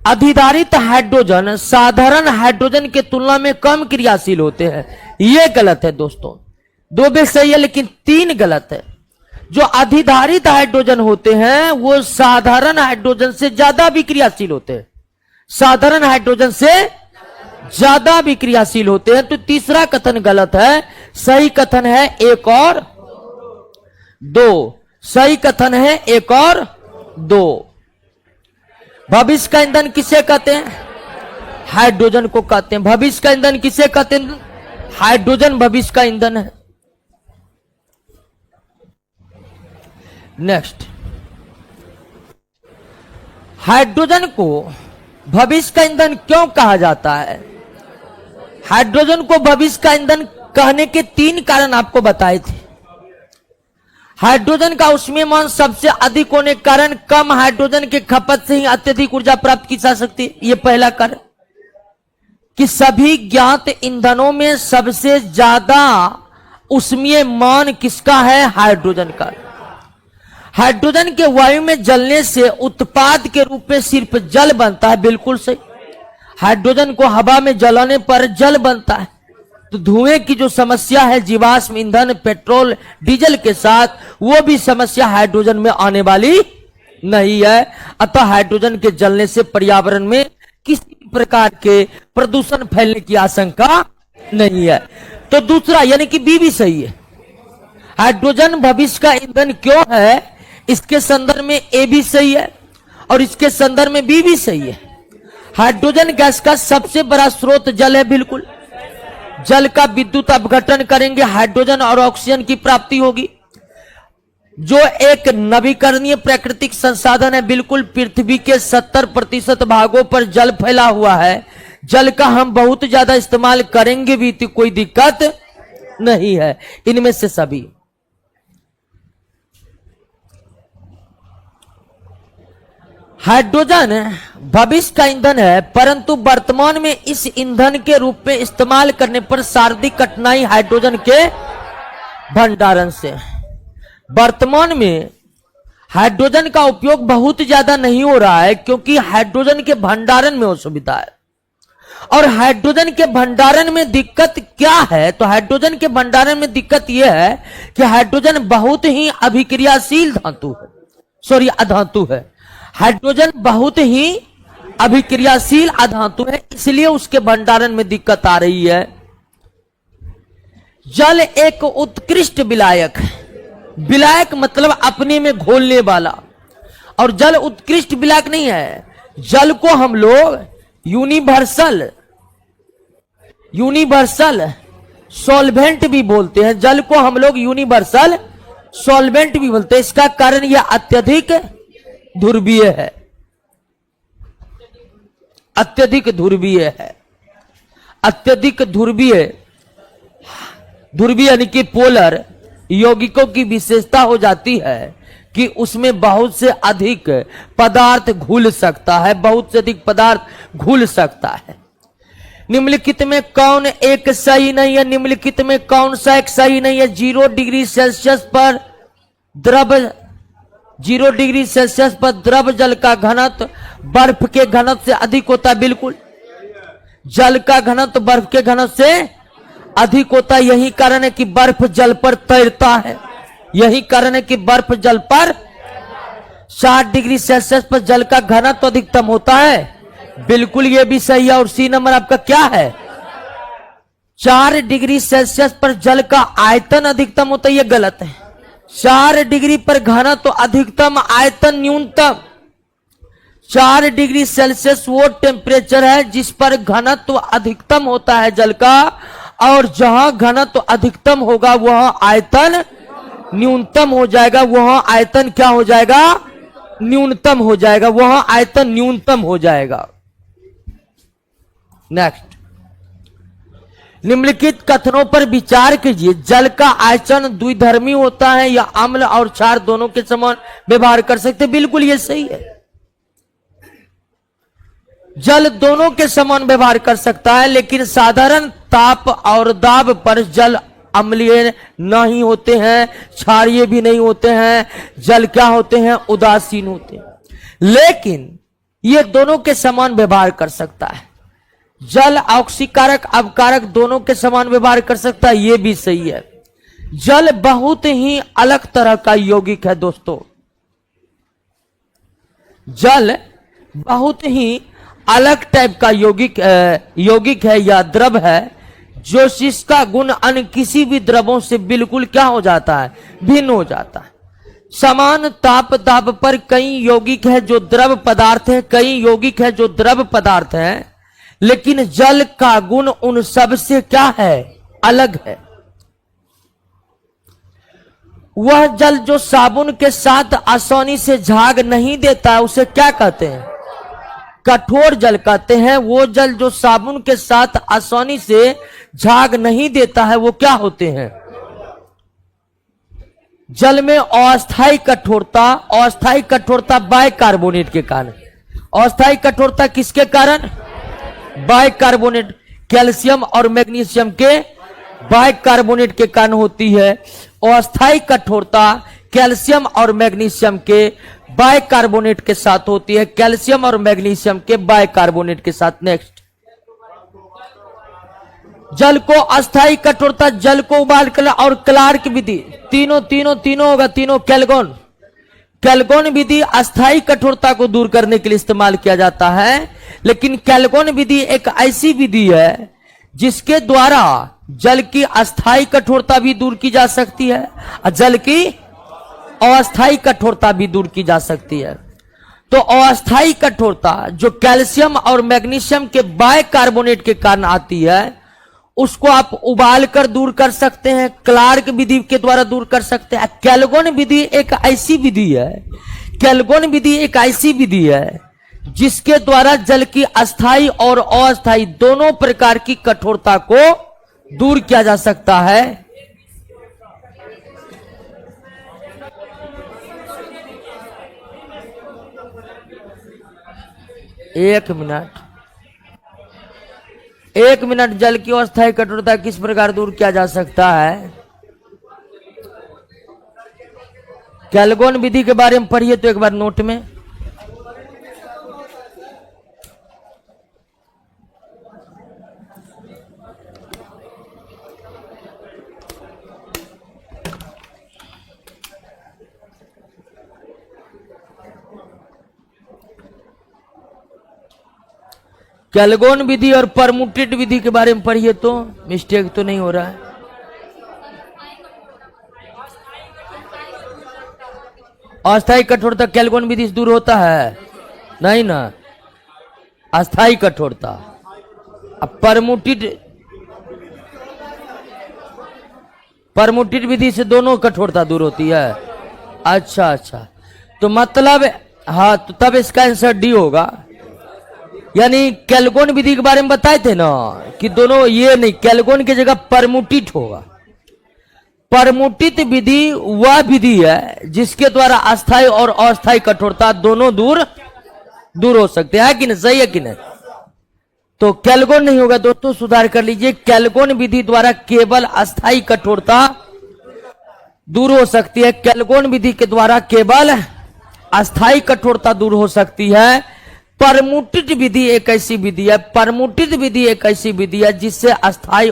अधिधारित हाइड्रोजन साधारण हाइड्रोजन के तुलना में कम क्रियाशील होते हैं। यह गलत है दोस्तों, 2 भी सही है लेकिन 3 गलत है। जो अधिधारित हाइड्रोजन होते हैं वो साधारण हाइड्रोजन से ज्यादा भी क्रियाशील होते हैं, साधारण हाइड्रोजन से ज्यादा भी क्रियाशील होते हैं। तो तीसरा कथन गलत है। सही कथन है 1 और 2। सही कथन है 1 और 2। भविष्य का ईंधन किसे कहते हैं? हाइड्रोजन को कहते हैं। भविष्य का ईंधन किसे कहते हैं? हाइड्रोजन भविष्य का ईंधन है। नेक्स्ट, हाइड्रोजन को भविष्य का ईंधन क्यों कहा जाता है? हाइड्रोजन को भविष्य का ईंधन कहने के 3 कारण आपको बताए थे। हाइड्रोजन का ऊष्मीयमान सबसे अधिक होने के कारण कम हाइड्रोजन के खपत से ही अत्यधिक ऊर्जा प्राप्त की जा सकती है। यह पहला कारण कि सभी ज्ञात ईंधनों में सबसे ज्यादा ऊष्मीयमान किसका है? हाइड्रोजन का। हाइड्रोजन के वायु में जलने से उत्पाद के रूप में सिर्फ जल बनता है। बिल्कुल सही। हाइड्रोजन को हवा में जलाने पर जल बनता है। तो धुएं की जो समस्या है जीवाश्म ईंधन पेट्रोल डीजल के साथ, वो भी समस्या हाइड्रोजन में आने वाली नहीं है। अतः हाइड्रोजन के जलने से पर्यावरण में किसी प्रकार के प्रदूषण फैलने की आशंका नहीं है। तो दूसरा यानी कि बी भी सही है। हाइड्रोजन भविष्य का ईंधन क्यों है, इसके संदर्भ में ए भी सही है और इसके संदर्भ में बी भी सही है। हाइड्रोजन गैस का सबसे बड़ा स्रोत जल है। बिल्कुल, जल का विद्युत अपघटन करेंगे, हाइड्रोजन और ऑक्सीजन की प्राप्ति होगी, जो एक नवीकरणीय प्राकृतिक संसाधन है। बिल्कुल, पृथ्वी के 70% भागों पर जल फैला हुआ है। जल का हम बहुत ज्यादा इस्तेमाल करेंगे भी तो कोई दिक्कत नहीं है। इनमें से सभी हाइड्रोजन भविष्य का ईंधन है, परंतु वर्तमान में इस ईंधन के रूप में इस्तेमाल करने पर शारीरिक कठिनाई हाइड्रोजन के भंडारण से। वर्तमान में हाइड्रोजन का उपयोग बहुत ज्यादा नहीं हो रहा है क्योंकि हाइड्रोजन के भंडारण में असुविधा है। और हाइड्रोजन के भंडारण में दिक्कत क्या है? तो हाइड्रोजन के भंडारण में दिक्कत यह है कि हाइड्रोजन बहुत ही अभिक्रियाशील धातु है, सॉरी अधातु है। हाइड्रोजन बहुत ही अभिक्रियाशील अधातु है, इसलिए उसके भंडारण में दिक्कत आ रही है। जल एक उत्कृष्ट विलायक है। विलायक मतलब अपने में घोलने वाला, और जल उत्कृष्ट विलायक नहीं है। जल को हम लोग यूनिवर्सल सॉल्वेंट भी बोलते हैं। जल को हम लोग यूनिवर्सल सॉल्वेंट भी बोलते हैं। इसका कारण यह अत्यधिक ध्रुवीय है, अत्यधिक ध्रुवीय है। अत्यधिक ध्रुवीय यानी कि पोलर यौगिकों की विशेषता हो जाती है कि उसमें बहुत से अधिक पदार्थ घुल सकता है, बहुत से अधिक पदार्थ घुल सकता है। निम्नलिखित में कौन एक सही नहीं है? निम्नलिखित में कौन सा एक सही नहीं है? 0 डिग्री सेल्सियस पर द्रव जल का घनत्व बर्फ के घनत्व से अधिक होता है। बिल्कुल, जल का घनत्व बर्फ के घनत्व से अधिक होता है। यही कारण है कि बर्फ जल पर तैरता है। यही कारण है कि बर्फ जल पर 60 डिग्री सेल्सियस पर जल का घनत्व तो अधिकतम होता है। बिल्कुल ये भी सही है। और सी नंबर आपका क्या है? 4 डिग्री सेल्सियस पर जल का आयतन अधिकतम होता है, ये गलत है। 4 डिग्री पर घनत्व तो अधिकतम, आयतन न्यूनतम। 4 डिग्री सेल्सियस वो टेम्परेचर है जिस पर घनत्व अधिकतम होता है जल का, और जहां घनत्व अधिकतम होगा वहां आयतन न्यूनतम हो जाएगा। वहां आयतन क्या हो जाएगा? न्यूनतम हो जाएगा। वहां आयतन न्यूनतम हो जाएगा। नेक्स्ट, निम्नलिखित कथनों पर विचार कीजिए। जल का आयतन द्विधर्मी होता है या अम्ल और क्षार दोनों के समान व्यवहार कर सकते हैं? बिल्कुल ये सही है। जल दोनों के समान व्यवहार कर सकता है, लेकिन साधारण ताप और दाब पर जल अम्लीय नहीं होते हैं, क्षारीय भी नहीं होते हैं। जल क्या होते हैं? उदासीन होते हैं। लेकिन ये दोनों के समान व्यवहार कर सकता है। जल ऑक्सीकारक अवकारक दोनों के समान व्यवहार कर सकता है, ये भी सही है। जल बहुत ही अलग तरह का यौगिक है दोस्तों। जल बहुत ही अलग टाइप का यौगिक है या द्रव है, जो जिसका गुण अन्य किसी भी द्रवों से बिल्कुल क्या हो जाता है? भिन्न हो जाता है। समान ताप दाब पर कई यौगिक है जो द्रव पदार्थ है, कई यौगिक है जो द्रव पदार्थ है, लेकिन जल का गुण उन सब से क्या है? अलग है। वह जल जो साबुन के साथ आसानी से झाग नहीं देता है, उसे क्या कहते हैं? कठोर जल कहते हैं। वो जल जो साबुन के साथ आसानी से झाग नहीं देता है, वो क्या होते हैं? जल में अस्थायी कठोरता, अस्थायी कठोरता बाइकार्बोनेट के कारण। अस्थायी कठोरता किसके कारण? बाइकार्बोनेट, कैल्शियम और मैग्नीशियम के बाइकार्बोनेट के कारण होती है। अस्थायी कठोरता कैल्शियम और मैग्नीशियम के बाइकार्बोनेट के साथ होती है, कैल्शियम और मैग्नीशियम के बाइकार्बोनेट के साथ। नेक्स्ट, जल को अस्थायी कठोरता, जल को उबाल कर और क्लार्क विधि, तीनों होगा, तीनों कैल्गोन विधि अस्थायी कठोरता को दूर करने के लिए इस्तेमाल किया जाता है। लेकिन कैल्गोन विधि एक ऐसी विधि है जिसके द्वारा जल की अस्थायी कठोरता भी दूर की जा सकती है और जल की अस्थायी कठोरता भी दूर की जा सकती है। तो अस्थायी कठोरता जो कैल्शियम और मैग्नीशियम के बाइकार्बोनेट के कारण आती है, उसको आप उबाल कर दूर कर सकते हैं, क्लार्क विधि के द्वारा दूर कर सकते हैं। कैल्गोन विधि एक ऐसी विधि है, कैल्गोन विधि एक ऐसी विधि है जिसके द्वारा जल की अस्थायी और अस्थायी दोनों प्रकार की कठोरता को दूर किया जा सकता है। एक मिनट, जल की अस्थायी कठोरता किस प्रकार दूर किया जा सकता है? कैल्गोन विधि के बारे में पढ़िए तो एक बार नोट में। कैल्गोन विधि और परमुटेड विधि के बारे में पढ़िए तो मिस्टेक तो नहीं हो रहा है। अस्थायी कठोरता कैल्गोन विधि से दूर होता है? नहीं ना, अस्थायी कठोरता। अब परमुटेड विधि से दोनों कठोरता दूर होती है। अच्छा, तो मतलब हाँ, तो तब इसका आंसर डी होगा। यानी कैल्गोन विधि के बारे में बताए थे ना कि दोनों, ये नहीं, कैल्गोन की जगह परमुटित होगा। परमुटित विधि वह विधि है जिसके द्वारा अस्थायी और अस्थायी कठोरता दोनों दूर हो सकते हैं, कि नहीं? सही है कि नहीं? तो कैल्गोन नहीं होगा दोस्तों, सुधार कर लीजिए। कैल्गोन विधि द्वारा केवल अस्थायी कठोरता दूर हो सकती है। कैल्गोन विधि के द्वारा केवल अस्थायी कठोरता दूर हो सकती है। परमुटित विधि एक ऐसी विधि है, परमुटित विधि एक ऐसी विधि है जिससे अस्थायी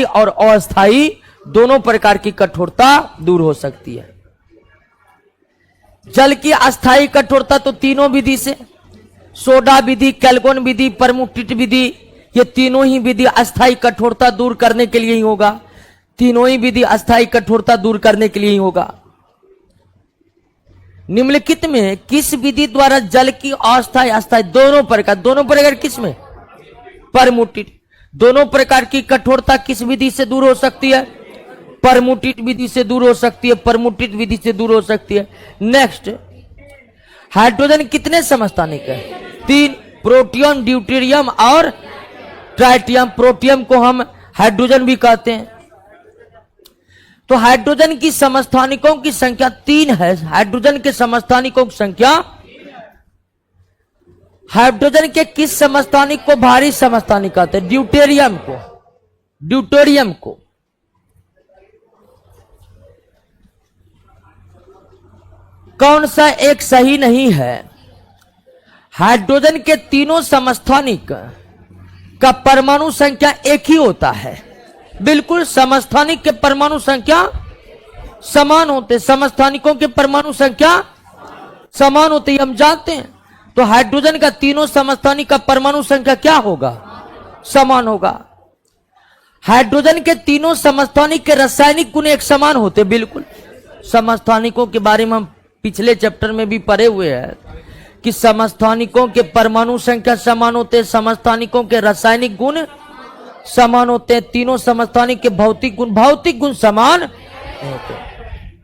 और अस्थायी दोनों प्रकार की कठोरता दूर हो सकती है। जल की अस्थायी कठोरता तो तीनों विधि से, सोडा विधि, कैल्कोन विधि, परमुटिट विधि, ये तीनों ही विधि अस्थायी कठोरता दूर करने के लिए ही होगा। तीनों ही विधि अस्थायी कठोरता दूर करने के लिए ही होगा। निम्नलिखित में किस विधि द्वारा जल की अस्थायी अस्थायी दोनों प्रकार किस में? परमुटिट। दोनों प्रकार की कठोरता किस विधि से दूर हो सकती है? परमुटिट विधि से दूर हो सकती है, परमुटिट विधि से दूर हो सकती है। नेक्स्ट, हाइड्रोजन कितने समस्थानिक है? 3, प्रोटियम, ड्यूटेरियम और ट्राइटियम। प्रोटियम को हम हाइड्रोजन भी कहते हैं। तो हाइड्रोजन की समस्थानिकों की संख्या 3 है। हाइड्रोजन के समस्थानिकों की संख्या, हाइड्रोजन के किस समस्थानिक को भारी समस्थानिक कहते हैं? ड्यूटेरियम को। ड्यूटेरियम को। कौन सा एक सही नहीं है? हाइड्रोजन के तीनों समस्थानिक का परमाणु संख्या एक ही होता है। बिल्कुल, समस्थानिक के परमाणु संख्या समान होते, समस्थानिकों के परमाणु संख्या समान होते, हम जानते हैं। तो हाइड्रोजन का तीनों समस्थानिक का परमाणु संख्या क्या होगा? समान होगा। हाइड्रोजन के तीनों समस्थानिक के रासायनिक गुण एक समान होते। बिल्कुल, समस्थानिकों के बारे में हम पिछले चैप्टर में भी पढ़े हुए हैं कि समस्थानिकों के परमाणु संख्या समान होते, समस्थानिकों के रासायनिक गुण समान होते हैं। तीनों समस्थानिक के भौतिक गुण समान होते हैं।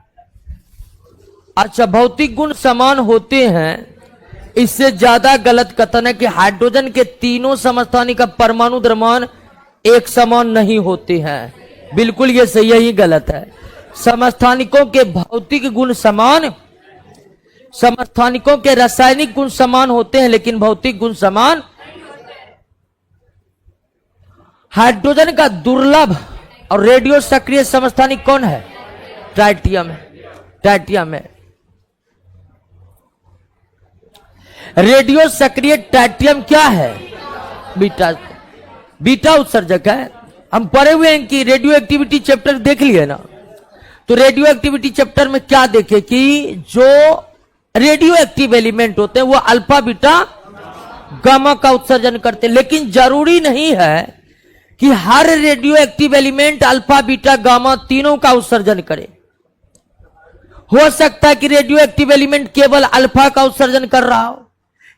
अच्छा, भौतिक गुण समान होते हैं, इससे ज्यादा गलत कथन है कि हाइड्रोजन के तीनों समस्थानिक का परमाणु द्रव्यमान एक समान नहीं होते हैं। बिल्कुल ये सही है, यही गलत है। समस्थानिकों के भौतिक गुण समान, समस्थानिकों के रासायनिक गुण समान होते हैं, लेकिन भौतिक गुण समान। हाइड्रोजन का दुर्लभ और रेडियो सक्रिय समस्थानिक कौन है? ट्राइटियम है। ट्राइटियम है। रेडियो सक्रिय ट्राइटियम क्या है? बीटा। बीटा उत्सर्जक है। हम पढ़े हुए हैं कि रेडियो एक्टिविटी चैप्टर देख लिए ना। तो रेडियो एक्टिविटी चैप्टर में क्या देखे कि जो रेडियो एक्टिव एलिमेंट होते हैं वो अल्फा, बीटा, गामा का उत्सर्जन करते हैं। लेकिन जरूरी नहीं है कि हर radio active element alpha, beta, gamma तीनों का उत्सर्जन करे। हो सकता है कि रेडियो एक्टिव एलिमेंट केवल अल्फा का उत्सर्जन कर रहा हो,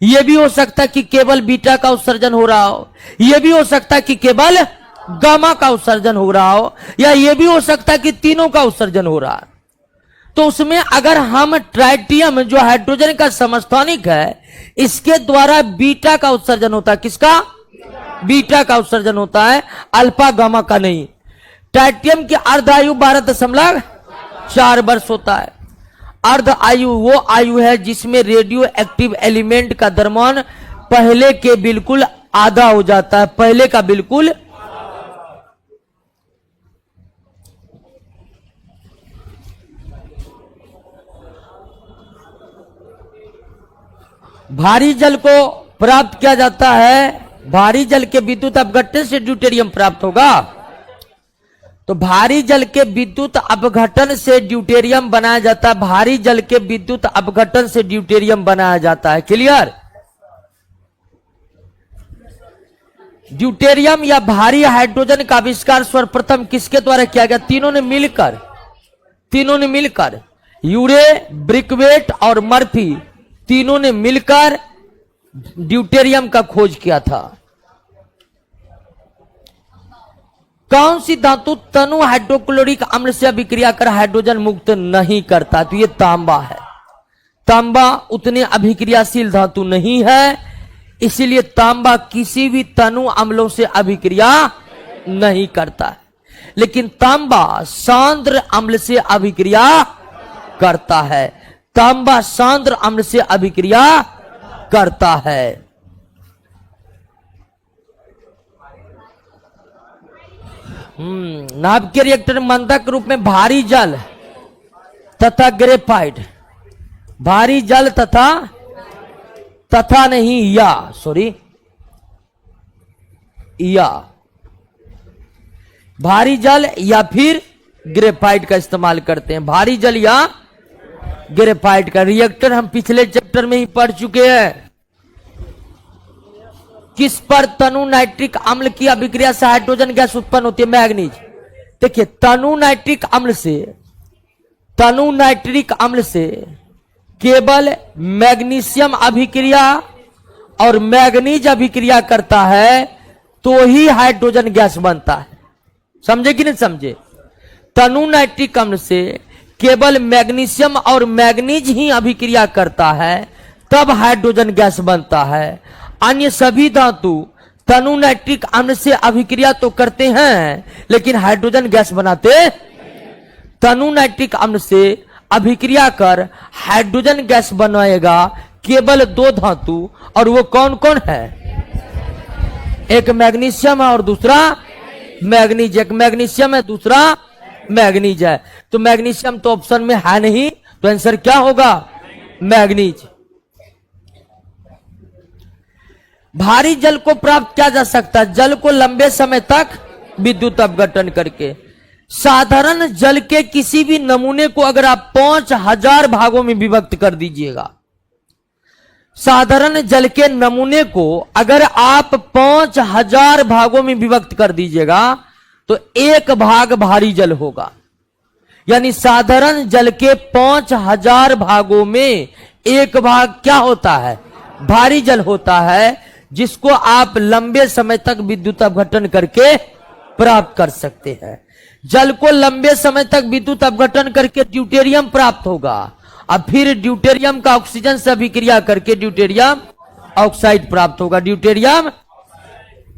यह भी हो सकता है कि केवल बीटा का उत्सर्जन हो रहा हो, यह भी हो सकता है कि केवल गामा का उत्सर्जन हो रहा हो, या यह भी हो सकता है कि तीनों का उत्सर्जन हो रहा है। तो उसमें अगर हम ट्राइटियम जो हाइड्रोजन का समस्थानिक है, इसके द्वारा बीटा का उत्सर्जन होता है। किसका? बीटा का उत्सर्जन होता है, अल्फा गामा का नहीं। ट्राइटियम की अर्ध आयु 12.4 वर्ष होता है। अर्ध आयु वो आयु है जिसमें रेडियो एक्टिव एलिमेंट का द्रव्यमान पहले के बिल्कुल आधा हो जाता है। पहले का बिल्कुल भारी जल को प्राप्त किया जाता है। भारी जल के विद्युत अपघटन से ड्यूटेरियम प्राप्त होगा। तो भारी जल के विद्युत अपघटन से ड्यूटेरियम बनाया जाता है। भारी जल के विद्युत अपघटन से ड्यूटेरियम बनाया जाता है। क्लियर? ड्यूटेरियम या भारी हाइड्रोजन का आविष्कार सर्वप्रथम किसके द्वारा किया गया? तीनों ने मिलकर यूरे, ब्रिकवेट और मर्फी तीनों ने मिलकर ड्यूटेरियम का खोज किया था। कौन सी धातु तनु हाइड्रोक्लोरिक अम्ल से अभिक्रिया कर हाइड्रोजन मुक्त नहीं करता? तो ये तांबा है। तांबा उतने अभिक्रियाशील धातु नहीं है, इसीलिए तांबा किसी भी तनु अम्लों से अभिक्रिया नहीं करता है। लेकिन तांबा सांद्र अम्ल से अभिक्रिया करता है। तांबा सांद्र अम्ल से अभिक्रिया करता है। नाभिकीय रिएक्टर मंदक रूप में भारी जल तथा ग्रेफाइट, भारी जल तथा नहीं या भारी जल या फिर ग्रेफाइट का इस्तेमाल करते हैं। भारी जल या ग्रेफाइट का रिएक्टर हम पिछले चैप्टर में ही पढ़ चुके हैं। किस पर तनु नाइट्रिक अम्ल की अभिक्रिया से हाइड्रोजन गैस उत्पन्न होती है? मैग्नीज। देखिए तनु नाइट्रिक अम्ल से केवल मैग्नीशियम अभिक्रिया और मैग्नीज अभिक्रिया करता है तो ही हाइड्रोजन गैस बनता है। समझे कि नहीं समझे? तनु नाइट्रिक अम्ल से केवल मैग्नीशियम और मैग्नीज ही अभिक्रिया करता है तब हाइड्रोजन गैस बनता है। अन्य सभी धातु तनु नाइट्रिक अम्ल से अभिक्रिया तो करते हैं लेकिन हाइड्रोजन गैस बनाते। तनु नाइट्रिक अम्ल से अभिक्रिया कर हाइड्रोजन गैस बनाएगा केवल दो धातु, और वो कौन कौन है? एक मैग्नीशियम है और दूसरा मैग्नीज। एक मैग्नीशियम है दूसरा मैग्नीज है। तो मैग्नीशियम तो ऑप्शन में है नहीं, तो आंसर क्या होगा? मैग्नीज। भारी जल को प्राप्त किया जा सकता है जल को लंबे समय तक विद्युत अपघटन करके। साधारण जल के किसी भी नमूने को अगर आप 5000 भागों में विभक्त कर दीजिएगा, साधारण जल के नमूने को अगर आप 5000 भागों में विभक्त कर दीजिएगा तो एक भाग भारी जल होगा। यानी साधारण जल के 5000 भागों में एक भाग क्या होता है? भारी जल होता है, जिसको आप लंबे समय तक विद्युत अपघटन करके प्राप्त कर सकते हैं। जल को लंबे समय तक विद्युत अपघटन करके ड्यूटेरियम प्राप्त होगा, अब फिर ड्यूटेरियम का ऑक्सीजन से अभिक्रिया करके ड्यूटेरियम ऑक्साइड प्राप्त होगा। Deuterium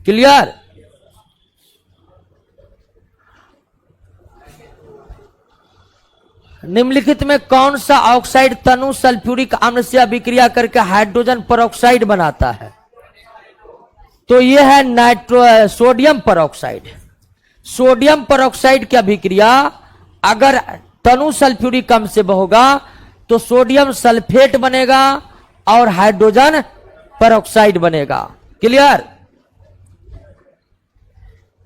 clear? निम्नलिखित में कौन सा ऑक्साइड तनु सल्फ्यूरिक अम्ल से अभिक्रिया करके हाइड्रोजन परऑक्साइड बनाता है? तो यह है सोडियम परऑक्साइड। सोडियम परऑक्साइड की अभिक्रिया अगर तनु सल्फ्यूरिक अम्ल से होगा तो सोडियम सल्फेट बनेगा और हाइड्रोजन परऑक्साइड बनेगा। क्लियर?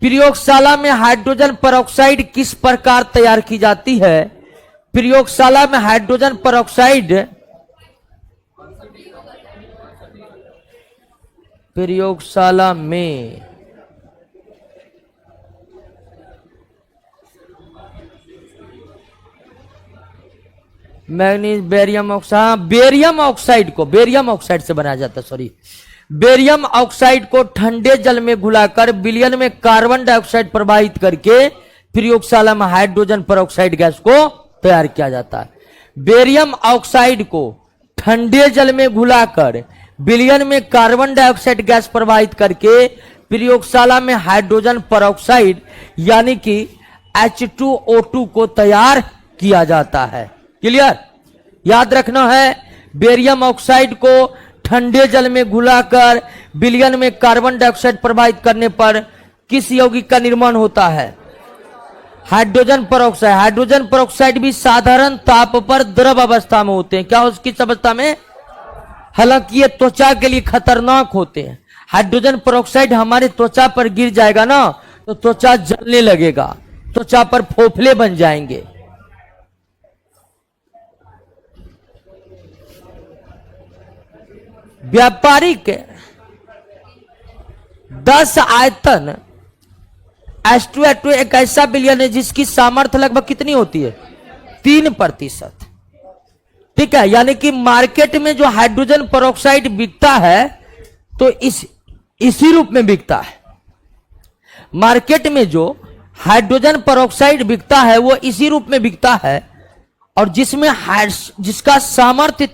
प्रयोगशाला में हाइड्रोजन परऑक्साइड किस प्रकार तैयार की जाती है? प्रयोगशाला में हाइड्रोजन परऑक्साइड प्रयोगशाला में manganese barium oxide, barium oxide को बेरियम ऑक्साइड से बनाया जाता है। सॉरी, बेरियम ऑक्साइड को ठंडे जल में घुलाकर विलयन में कार्बन डाइऑक्साइड प्रवाहित करके प्रयोगशाला में हाइड्रोजन परऑक्साइड गैस को तैयार किया जाता है। बेरियम ऑक्साइड को ठंडे जल में घुलाकर विलयन में कार्बन डाइऑक्साइड गैस प्रवाहित करके प्रयोगशाला में हाइड्रोजन परऑक्साइड यानी कि H2O2 को तैयार किया जाता है। क्लियर? याद रखना है, बेरियम ऑक्साइड को ठंडे जल में घुलाकर विलयन में कार्बन डाइऑक्साइड प्रवाहित करने पर किस यौगिक का निर्माण होता है? Hydrogen peroxide. हाइड्रोजन परऑक्साइड भी साधारण ताप पर द्रव अवस्था में होते हैं। क्या किस अवस्था में? हालांकि ये त्वचा के लिए खतरनाक होते हैं। हाइड्रोजन परऑक्साइड हमारे त्वचा पर गिर जाएगा ना तो त्वचा जलने लगेगा, त्वचा पर फोफले बन जाएंगे। व्यापारिक 10 आयतन H2O2 एक ऐसा विलयन है जिसकी सामर्थ्य लगभग कितनी होती है? 3%। ठीक है, यानी कि मार्केट में जो हाइड्रोजन परऑक्साइड बिकता है तो इसी रूप में बिकता है। मार्केट में जो हाइड्रोजन परऑक्साइड बिकता है वो इसी रूप में बिकता है, और जिसका सामर्थ्य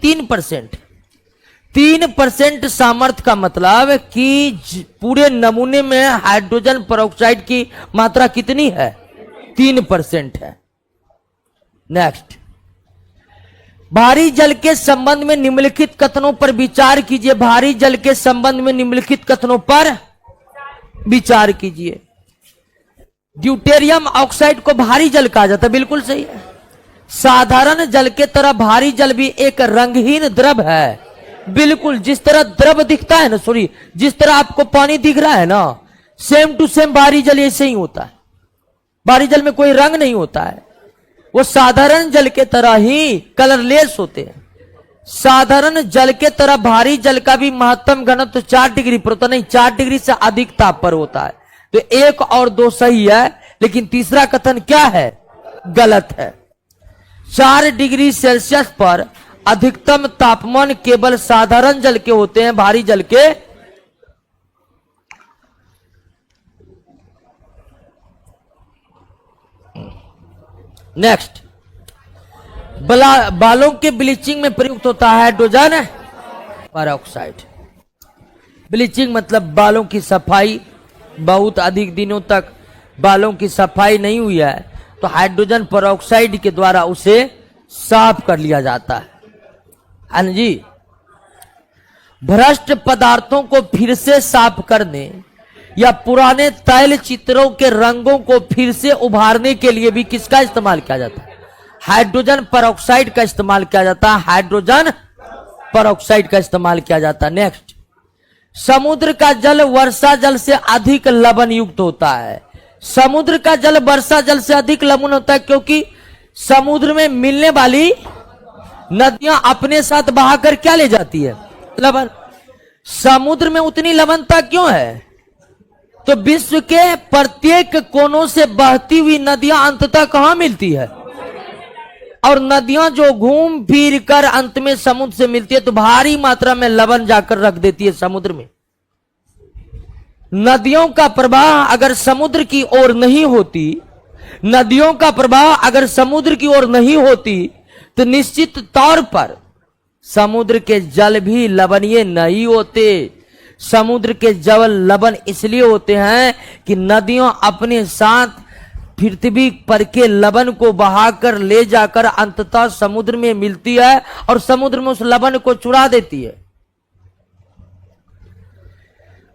3% सामर्थ्य का मतलब कि पूरे नमूने में हाइड्रोजन परऑक्साइड की मात्रा कितनी है? 3% है। नेक्स्ट, भारी जल के संबंध में निम्नलिखित कथनों पर विचार कीजिए। भारी जल के संबंध में निम्नलिखित कथनों पर विचार कीजिए। ड्यूटेरियम ऑक्साइड को भारी जल कहा जाता है, बिल्कुल सही है। साधारण जल के तरह भारी जल भी एक रंगहीन द्रव है, बिल्कुल। जिस तरह द्रव दिखता है ना, सॉरी, जिस तरह आपको पानी दिख रहा है ना, सेम टू सेम भारी जल ऐसे ही होता है, भारी जल में कोई रंग नहीं होता है, वो साधारण जल के तरह ही कलरलेस होते हैं। साधारण जल के तरह भारी जल का भी महत्तम घनत्व 4 डिग्री पर होता नहीं, 4 डिग्री से अधिक ताप पर होता है। तो 1 और 2 सही है, लेकिन तीसरा कथन क्या है? गलत है। 4 डिग्री सेल्सियस पर अधिकतम तापमान केवल साधारण जल के होते हैं, भारी जल के नेक्स्ट, बालों के ब्लीचिंग में प्रयुक्त होता है हाइड्रोजन पेरोक्साइड। ब्लीचिंग मतलब बालों की सफाई, बहुत अधिक दिनों तक बालों की सफाई नहीं हुई है तो हाइड्रोजन पेरोक्साइड के द्वारा उसे साफ कर लिया जाता है जी। भ्रष्ट पदार्थों को फिर से साफ करने या पुराने तैल चित्रों के रंगों को फिर से उभारने के लिए भी किसका इस्तेमाल किया जाता है? हाइड्रोजन पेरोक्साइड का इस्तेमाल किया जाता है। हाइड्रोजन पेरोक्साइड का इस्तेमाल किया जाता है। नेक्स्ट, समुद्र का जल वर्षा जल से अधिक लवण युक्त होता है। समुद्र का जल वर्षा जल से अधिक लवण होता है क्योंकि समुद्र में मिलने वाली नदियां अपने साथ बहाकर क्या ले जाती है? लवण। समुद्र में उतनी लवणता क्यों है? तो विश्व के प्रत्येक कोनों से बहती हुई नदियां अंततः कहां मिलती है? और नदियां जो घूम फिर कर अंत में समुद्र से मिलती है तो भारी मात्रा में लवण जाकर रख देती है समुद्र में। नदियों का प्रवाह अगर समुद्र की ओर नहीं होती, नदियों का प्रवाह अगर समुद्र की ओर नहीं होती तो निश्चित तौर पर समुद्र के जल भी लवणीय नहीं होते। समुद्र के जल लवण इसलिए होते हैं कि नदियां अपने साथ पृथ्वी पर के लवण को बहाकर ले जाकर अंततः समुद्र में मिलती है और समुद्र में उस लवण को चुरा देती है।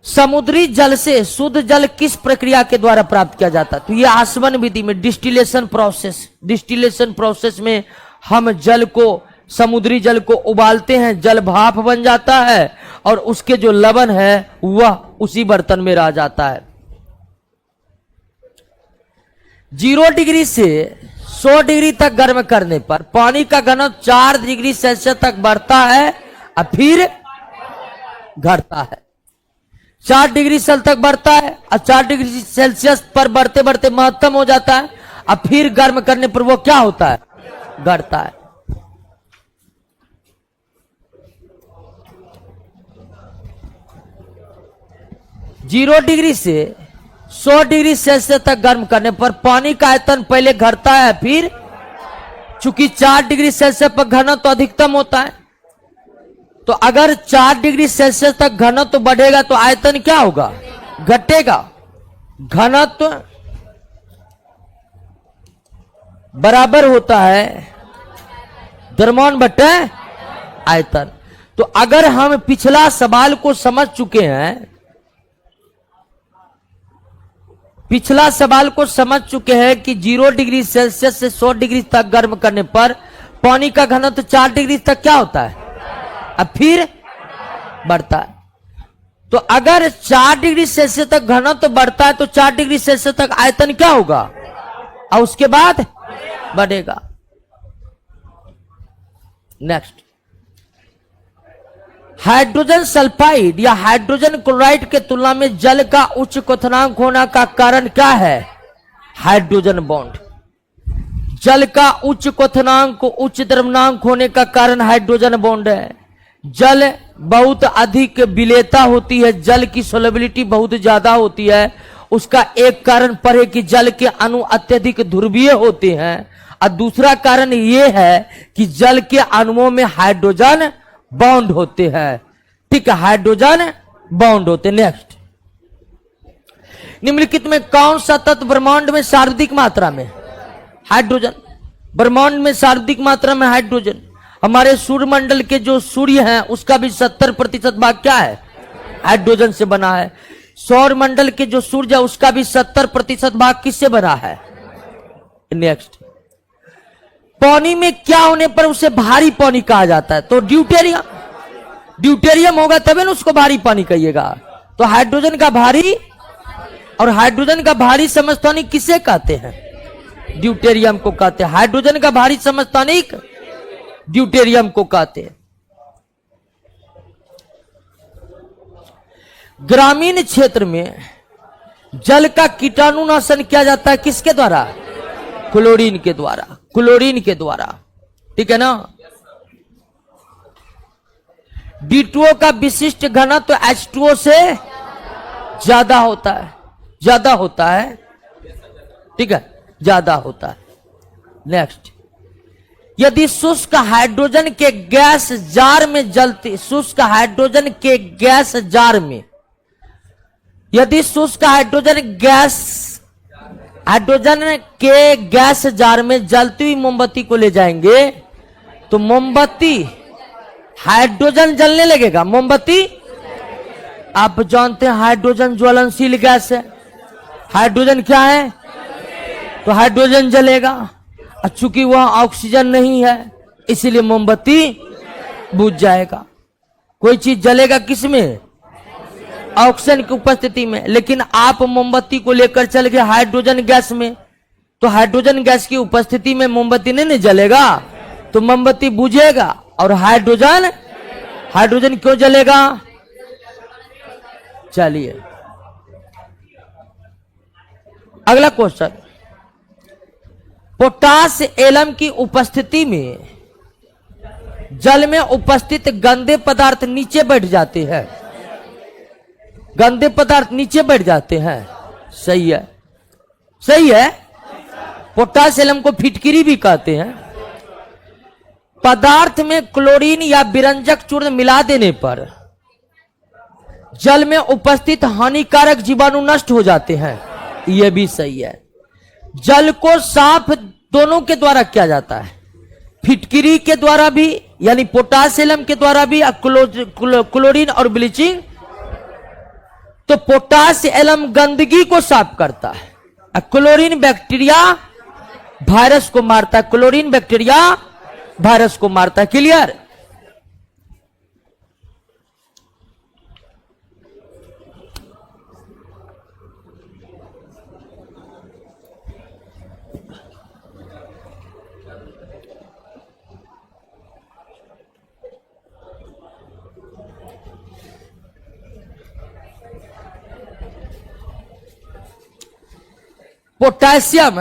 समुद्री जल से शुद्ध जल किस प्रक्रिया के द्वारा प्राप्त किया जाता है? तो यह आसवन विधि में डिस्टिलेशन प्रोसेस। डिस्टिलेशन प्रोसेस में हम जल को, समुद्री जल को उबालते हैं, जल भाप बन जाता है और उसके जो लवण है वह उसी बर्तन में रह जाता है। 0 डिग्री से 100 डिग्री तक गर्म करने पर पानी का घनत्व 4 डिग्री सेल्सियस तक बढ़ता है और फिर घटता है। 4 डिग्री सेल्सियस तक बढ़ता है और 4 डिग्री सेल्सियस पर बढ़ते बढ़ते महत्तम हो जाता है और फिर गर्म करने पर वो क्या होता है? घटता है। जीरो डिग्री से 100 डिग्री सेल्सियस तक गर्म करने पर पानी का आयतन पहले घटता है, फिर चूंकि 4 डिग्री सेल्सियस पर घनत्व तो अधिकतम होता है, तो अगर 4 डिग्री सेल्सियस तक घनत्व तो बढ़ेगा तो आयतन क्या होगा? घटेगा। घनत्व बराबर होता है द्रव्यमान बटे आयतन। तो अगर हम पिछला सवाल को समझ चुके हैं, पिछला सवाल को समझ चुके हैं कि 0 डिग्री सेल्सियस से 100 डिग्री तक गर्म करने पर पानी का घनत्व 4 डिग्री तक क्या होता है? अब फिर बढ़ता है। तो अगर 4 डिग्री सेल्सियस तक घनत्व बढ़ता है तो 4 डिग्री सेल्सियस तक आयतन क्या होगा और उसके बाद बढ़ेगा। नेक्स्ट, हाइड्रोजन सल्फाइड या हाइड्रोजन क्लोराइड के तुलना में जल का उच्च क्वथनांक होने का कारण क्या है? Hydrogen bond. जल का उच्च क्वथनांक, उच्च द्रव्यमानांक होने का कारण हाइड्रोजन बॉन्ड है। जल बहुत अधिक विलेयता होती है, जल की सोलेबिलिटी बहुत ज्यादा होती है। उसका एक कारण पर है कि जल के अणु अत्यधिक ध्रुवीय होते हैं और दूसरा कारण यह है कि जल के अणुओं में हाइड्रोजन बॉन्ड होते हैं। ठीक है, हाइड्रोजन बॉन्ड होते। नेक्स्ट, निम्नलिखित में कौन सा तत्व ब्रह्मांड में सर्वाधिक मात्रा में? हाइड्रोजन। ब्रह्मांड में सर्वाधिक मात्रा में हाइड्रोजन। हमारे सूर्यमंडल के जो सूर्य हैं उसका भी 70% भाग क्या है? हाइड्रोजन से बना है। सौर मंडल के जो सूर्य है उसका भी 70% भाग किससे बना है? नेक्स्ट, पानी में क्या होने पर उसे भारी पानी कहा जाता है? तो ड्यूटेरियम। ड्यूटेरियम होगा तभी ना उसको भारी पानी कहिएगा। तो हाइड्रोजन का भारी, और हाइड्रोजन का भारी समस्थानिक किसे कहते हैं? ड्यूटेरियम को कहते हैं। हाइड्रोजन का भारी समस्थानिक ड्यूटेरियम को कहते हैं। ग्रामीण क्षेत्र में जल का कीटाणुनाशन किया जाता है किसके द्वारा? क्लोरीन के द्वारा, क्लोरीन के द्वारा, ठीक है ना। D2O का विशिष्ट घनत्व H2O से ज्यादा होता है, ज्यादा होता है, ठीक है, ज्यादा होता है। नेक्स्ट, यदि शुष्क हाइड्रोजन के गैस जार में जलती, शुष्क हाइड्रोजन के गैस जार में, यदि शुष्क हाइड्रोजन के गैस जार में जलती हुई मोमबत्ती को ले जाएंगे तो मोमबत्ती, हाइड्रोजन जलने लगेगा, मोमबत्ती। आप जानते हैं हाइड्रोजन ज्वलनशील गैस है, हाइड्रोजन क्या है? तो हाइड्रोजन जलेगा, और चूंकि वह ऑक्सीजन नहीं है इसीलिए मोमबत्ती बुझ जाएगा। कोई चीज जलेगा किसमें? ऑक्सीजन की उपस्थिति में। लेकिन आप मोमबत्ती को लेकर चल गए हाइड्रोजन गैस में, तो हाइड्रोजन गैस की उपस्थिति में मोमबत्ती नहीं जलेगा, तो मोमबत्ती बुझेगा। और हाइड्रोजन, हाइड्रोजन क्यों जलेगा? चलिए अगला क्वेश्चन, पोटास एलम की उपस्थिति में जल में उपस्थित गंदे पदार्थ नीचे बैठ जाते हैं, गंदे पदार्थ नीचे बैठ जाते हैं। सही है, सही है। पोटास एलम को फिटकिरी भी कहते हैं। पदार्थ में क्लोरीन या विरंजक चूर्ण मिला देने पर जल में उपस्थित हानिकारक जीवाणु नष्ट हो जाते हैं। यह भी सही है। जल को साफ दोनों के द्वारा किया जाता है, फिटकिरी के द्वारा भी यानी पोटास एलम के द्वारा भी, क्लोरीन और ब्लीचिंग। तो पोटास एलम गंदगी को साफ करता है, क्लोरीन बैक्टीरिया वायरस को मारता है, क्लोरीन बैक्टीरिया वायरस को मारता है। क्लियर? पोटेशियम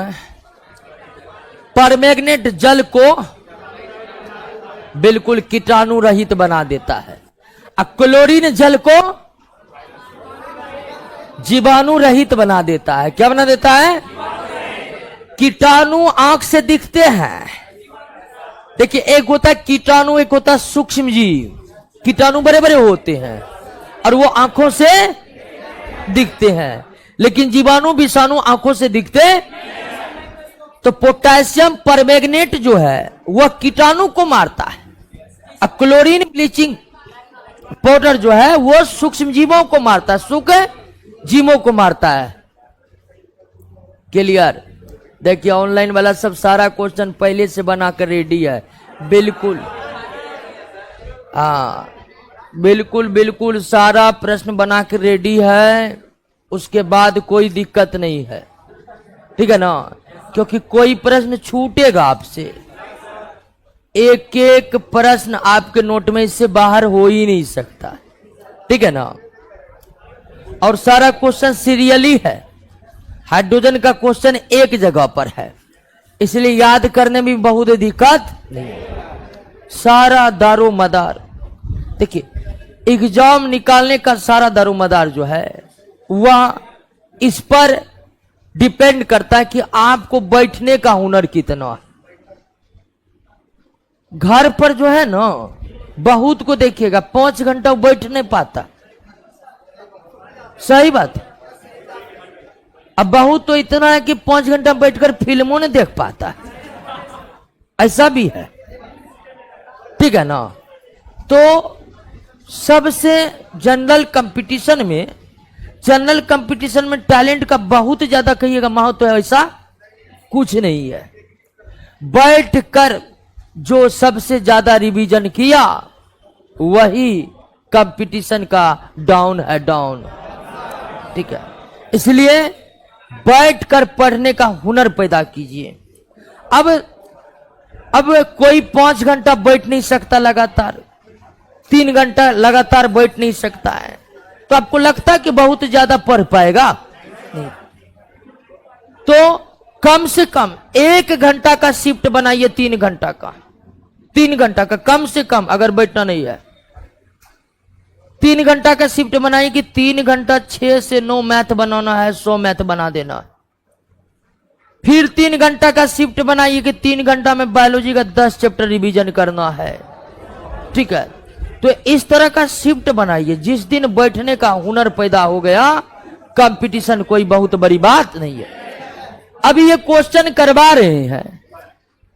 परमैंगनेट जल को बिल्कुल कीटाणु रहित बना देता है, और क्लोरीन जल को जीवाणु रहित बना देता है। क्या बना देता है? कीटाणु आंख से दिखते हैं। देखिए, एक होता है कीटाणु, एक होता है सूक्ष्म जीव। कीटाणु बड़े बड़े होते हैं और वो आंखों से दिखते हैं, लेकिन जीवाणु विषाणु आंखों से दिखते। तो पोटेशियम परमैंगनेट जो है वह कीटाणु को मारता है, और क्लोरीन ब्लीचिंग पाउडर जो है वो सूक्ष्म जीवों को मारता है, सूक्ष्म जीवों को मारता है। क्लियर? देखिए, ऑनलाइन वाला सब सारा क्वेश्चन पहले से बनाकर रेडी है। बिल्कुल, हाँ बिल्कुल बिल्कुल सारा प्रश्न बनाकर रेडी है, उसके बाद कोई दिक्कत नहीं है, ठीक है ना। क्योंकि कोई प्रश्न छूटेगा आपसे, एक एक प्रश्न आपके नोट में इससे बाहर हो ही नहीं सकता, ठीक है ना। और सारा क्वेश्चन सीरियली है, हाइड्रोजन का क्वेश्चन एक जगह पर है, इसलिए याद करने में बहुत दिक्कत नहीं है। सारा दारोमदार, देखिए एग्जाम निकालने का सारा दारोमदार जो है वह इस पर डिपेंड करता है कि आपको बैठने का हुनर कितना है। घर पर जो है ना, बहुत को देखिएगा 5 घंटा बैठ नहीं पाता, सही बात है। अब बहुत तो इतना है कि 5 घंटा बैठकर फिल्मों नहीं देख पाता, ऐसा भी है, ठीक है ना। तो सबसे जनरल कंपटीशन में टैलेंट का बहुत ज्यादा कहिएगा महत्व है, ऐसा कुछ नहीं है। बैठकर जो सबसे ज्यादा रिवीजन किया वही कंपटीशन का डाउन है, डाउन, ठीक है। इसलिए बैठकर पढ़ने का हुनर पैदा कीजिए। अब कोई 5 घंटा बैठ नहीं सकता लगातार, 3 घंटा लगातार बैठ नहीं सकता है, तो आपको लगता है कि बहुत ज्यादा पढ़ पाएगा? नहीं। तो कम से कम 1 घंटा का शिफ्ट बनाइए, 3 घंटा का, 3 घंटा का कम से कम। अगर बैठना नहीं है 3 घंटा का शिफ्ट बनाइए कि 3 घंटा 6 से 9 मैथ बनाना है, 100 मैथ बना देना। फिर 3 घंटा का शिफ्ट बनाइए कि 3 घंटा में बायोलॉजी का 10 चैप्टर रिवीजन करना है। ठीक है, तो इस तरह का शिफ्ट बनाइए। जिस दिन बैठने का हुनर पैदा हो गया, कंपटीशन कोई बहुत बड़ी बात नहीं है। अभी ये क्वेश्चन करवा रहे हैं,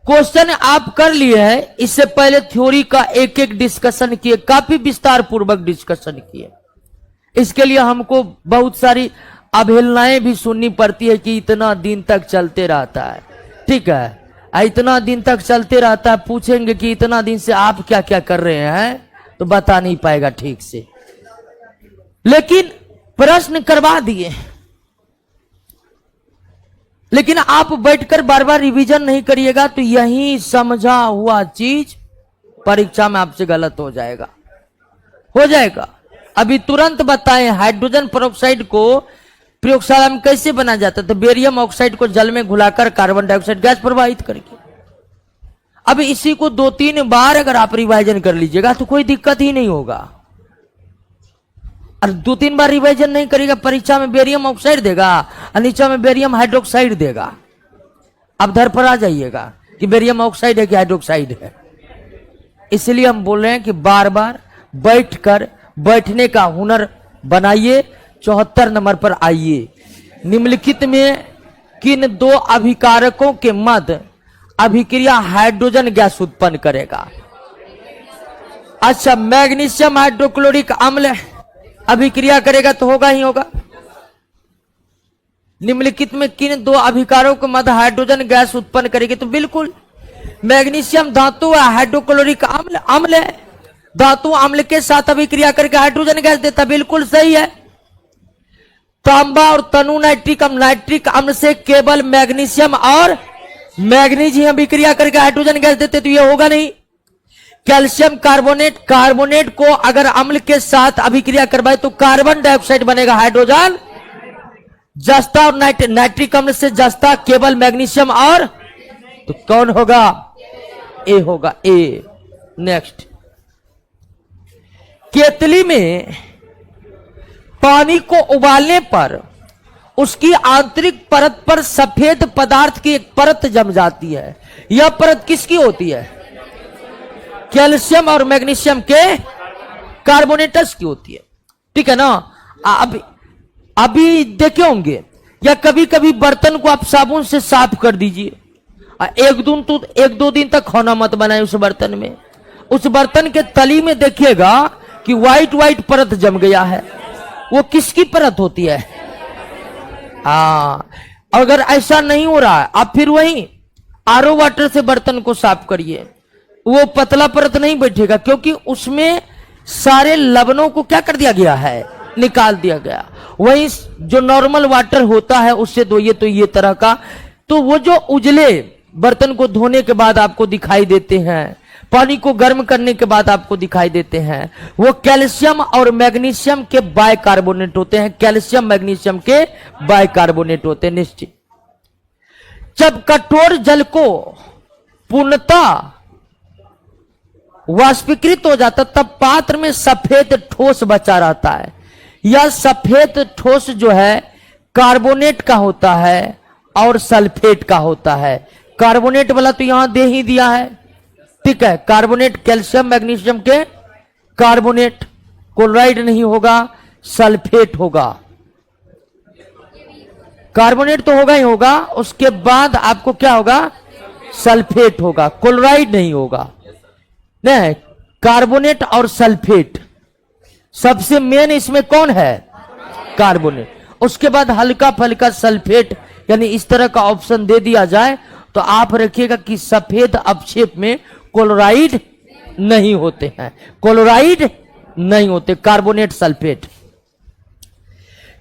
क्वेश्चन आप कर लिए हैं, इससे पहले थ्योरी का एक एक डिस्कशन किए, काफी विस्तार पूर्वक डिस्कशन किए। इसके लिए हमको बहुत सारी अवहेलनाएं भी सुननी पड़ती है कि इतना दिन तक चलते रहता है। ठीक है, इतना दिन तक चलते रहता है, पूछेंगे कि इतना दिन से आप क्या क्या कर रहे हैं, तो बता नहीं पाएगा ठीक से। लेकिन प्रश्न करवा दिए, लेकिन आप बैठकर बार बार रिवीजन नहीं करिएगा तो यही समझा हुआ चीज परीक्षा में आपसे गलत हो जाएगा, हो जाएगा। अभी तुरंत बताएं, हाइड्रोजन पेरोक्साइड को प्रयोगशाला में कैसे बना जाता है? तो बेरियम ऑक्साइड को जल में घुलाकर कार्बन डाइऑक्साइड गैस प्रवाहित करके। अब इसी को 2-3 बार अगर आप रिवाइजन कर लीजिएगा तो कोई दिक्कत ही नहीं होगा। और 2-3 बार रिवाइजन नहीं करेगा, परीक्षा में बेरियम ऑक्साइड देगा और नीचे में बेरियम हाइड्रोक्साइड देगा। अब धर पर आ जाइएगा कि बेरियम ऑक्साइड है कि हाइड्रोक्साइड है। इसलिए हम बोल रहे हैं कि बार बार बैठकर बैठने का हुनर बनाइए। 74 नंबर पर आइए। निम्नलिखित में किन 2 अभिकारकों के मध्य अभिक्रिया हाइड्रोजन गैस उत्पन्न करेगा? अच्छा, मैग्नीशियम हाइड्रोक्लोरिक अम्ल अभिक्रिया करेगा तो होगा ही होगा। निम्नलिखित में किन 2 अभिकारकों के मध्य हाइड्रोजन गैस उत्पन्न करेगी? तो बिल्कुल मैग्नीशियम धातु है, हाइड्रोक्लोरिक अम्ल अम्ल है, धातु अम्ल के साथ अभिक्रिया करके हाइड्रोजन गैस देता, बिल्कुल सही है। तांबा और तनु नाइट्रिक अम्ल से केवल मैग्नीशियम और मैग्नीज ही अभिक्रिया करके हाइड्रोजन गैस देते, तो ये होगा नहीं। कैल्शियम कार्बोनेट को अगर अम्ल के साथ अभिक्रिया करवाए तो कार्बन डाइऑक्साइड बनेगा, हाइड्रोजन जस्ता, और नाइट्रिक अम्ल से जस्ता केवल मैग्नीशियम और, तो कौन होगा? ए होगा, ए। नेक्स्ट, केतली में पानी को उबालने पर उसकी आंतरिक परत पर सफेद पदार्थ की एक परत जम जाती है। यह परत किसकी होती है? कैल्शियम और मैग्नीशियम के कार्बोनेटस की होती है। ठीक है ना? अभी देखे होंगे, या कभी कभी बर्तन को आप साबुन से साफ कर दीजिए, 1-2 दिन तक खाना मत बनाए उस बर्तन में। उस बर्तन के तली में देखिएगा कि व्हाइट परत जम गया है, वो किसकी परत होती है? अगर ऐसा नहीं हो रहा है, आप फिर वही आरओ वाटर से बर्तन को साफ करिए, वो पतला परत नहीं बैठेगा, क्योंकि उसमें सारे लवणों को क्या कर दिया गया है? निकाल दिया गया। वही जो नॉर्मल वाटर होता है उससे धोइए तो ये तरह का, तो वो जो उजले बर्तन को धोने के बाद आपको दिखाई देते हैं, पानी को गर्म करने के बाद आपको दिखाई देते हैं, वो कैल्शियम और मैग्नीशियम के बाइकार्बोनेट होते हैं। कैल्शियम मैग्नीशियम के बाइकार्बोनेट होते हैं निश्चित। जब कठोर जल को पूर्णतः वाष्पीकृत हो जाता तब पात्र में सफेद ठोस बचा रहता है। यह सफेद ठोस जो है कार्बोनेट का होता है और सल्फेट का होता है। कार्बोनेट वाला तो यहां दे ही दिया है, ठीक है। कार्बोनेट कैल्शियम मैग्नीशियम के कार्बोनेट, क्लोराइड नहीं होगा, सल्फेट होगा। कार्बोनेट तो होगा ही होगा, उसके बाद आपको क्या होगा? सल्फेट होगा, क्लोराइड नहीं होगा। नहीं, कार्बोनेट और सल्फेट सबसे मेन इसमें कौन है? कार्बोनेट। उसके बाद हल्का फल्का सल्फेट, यानी इस तरह का ऑप्शन दे दिया जाए तो आप रखिएगा कि सफेद अपक्षेप में क्लोराइड नहीं होते हैं, क्लोराइड नहीं होते, कार्बोनेट सल्फेट।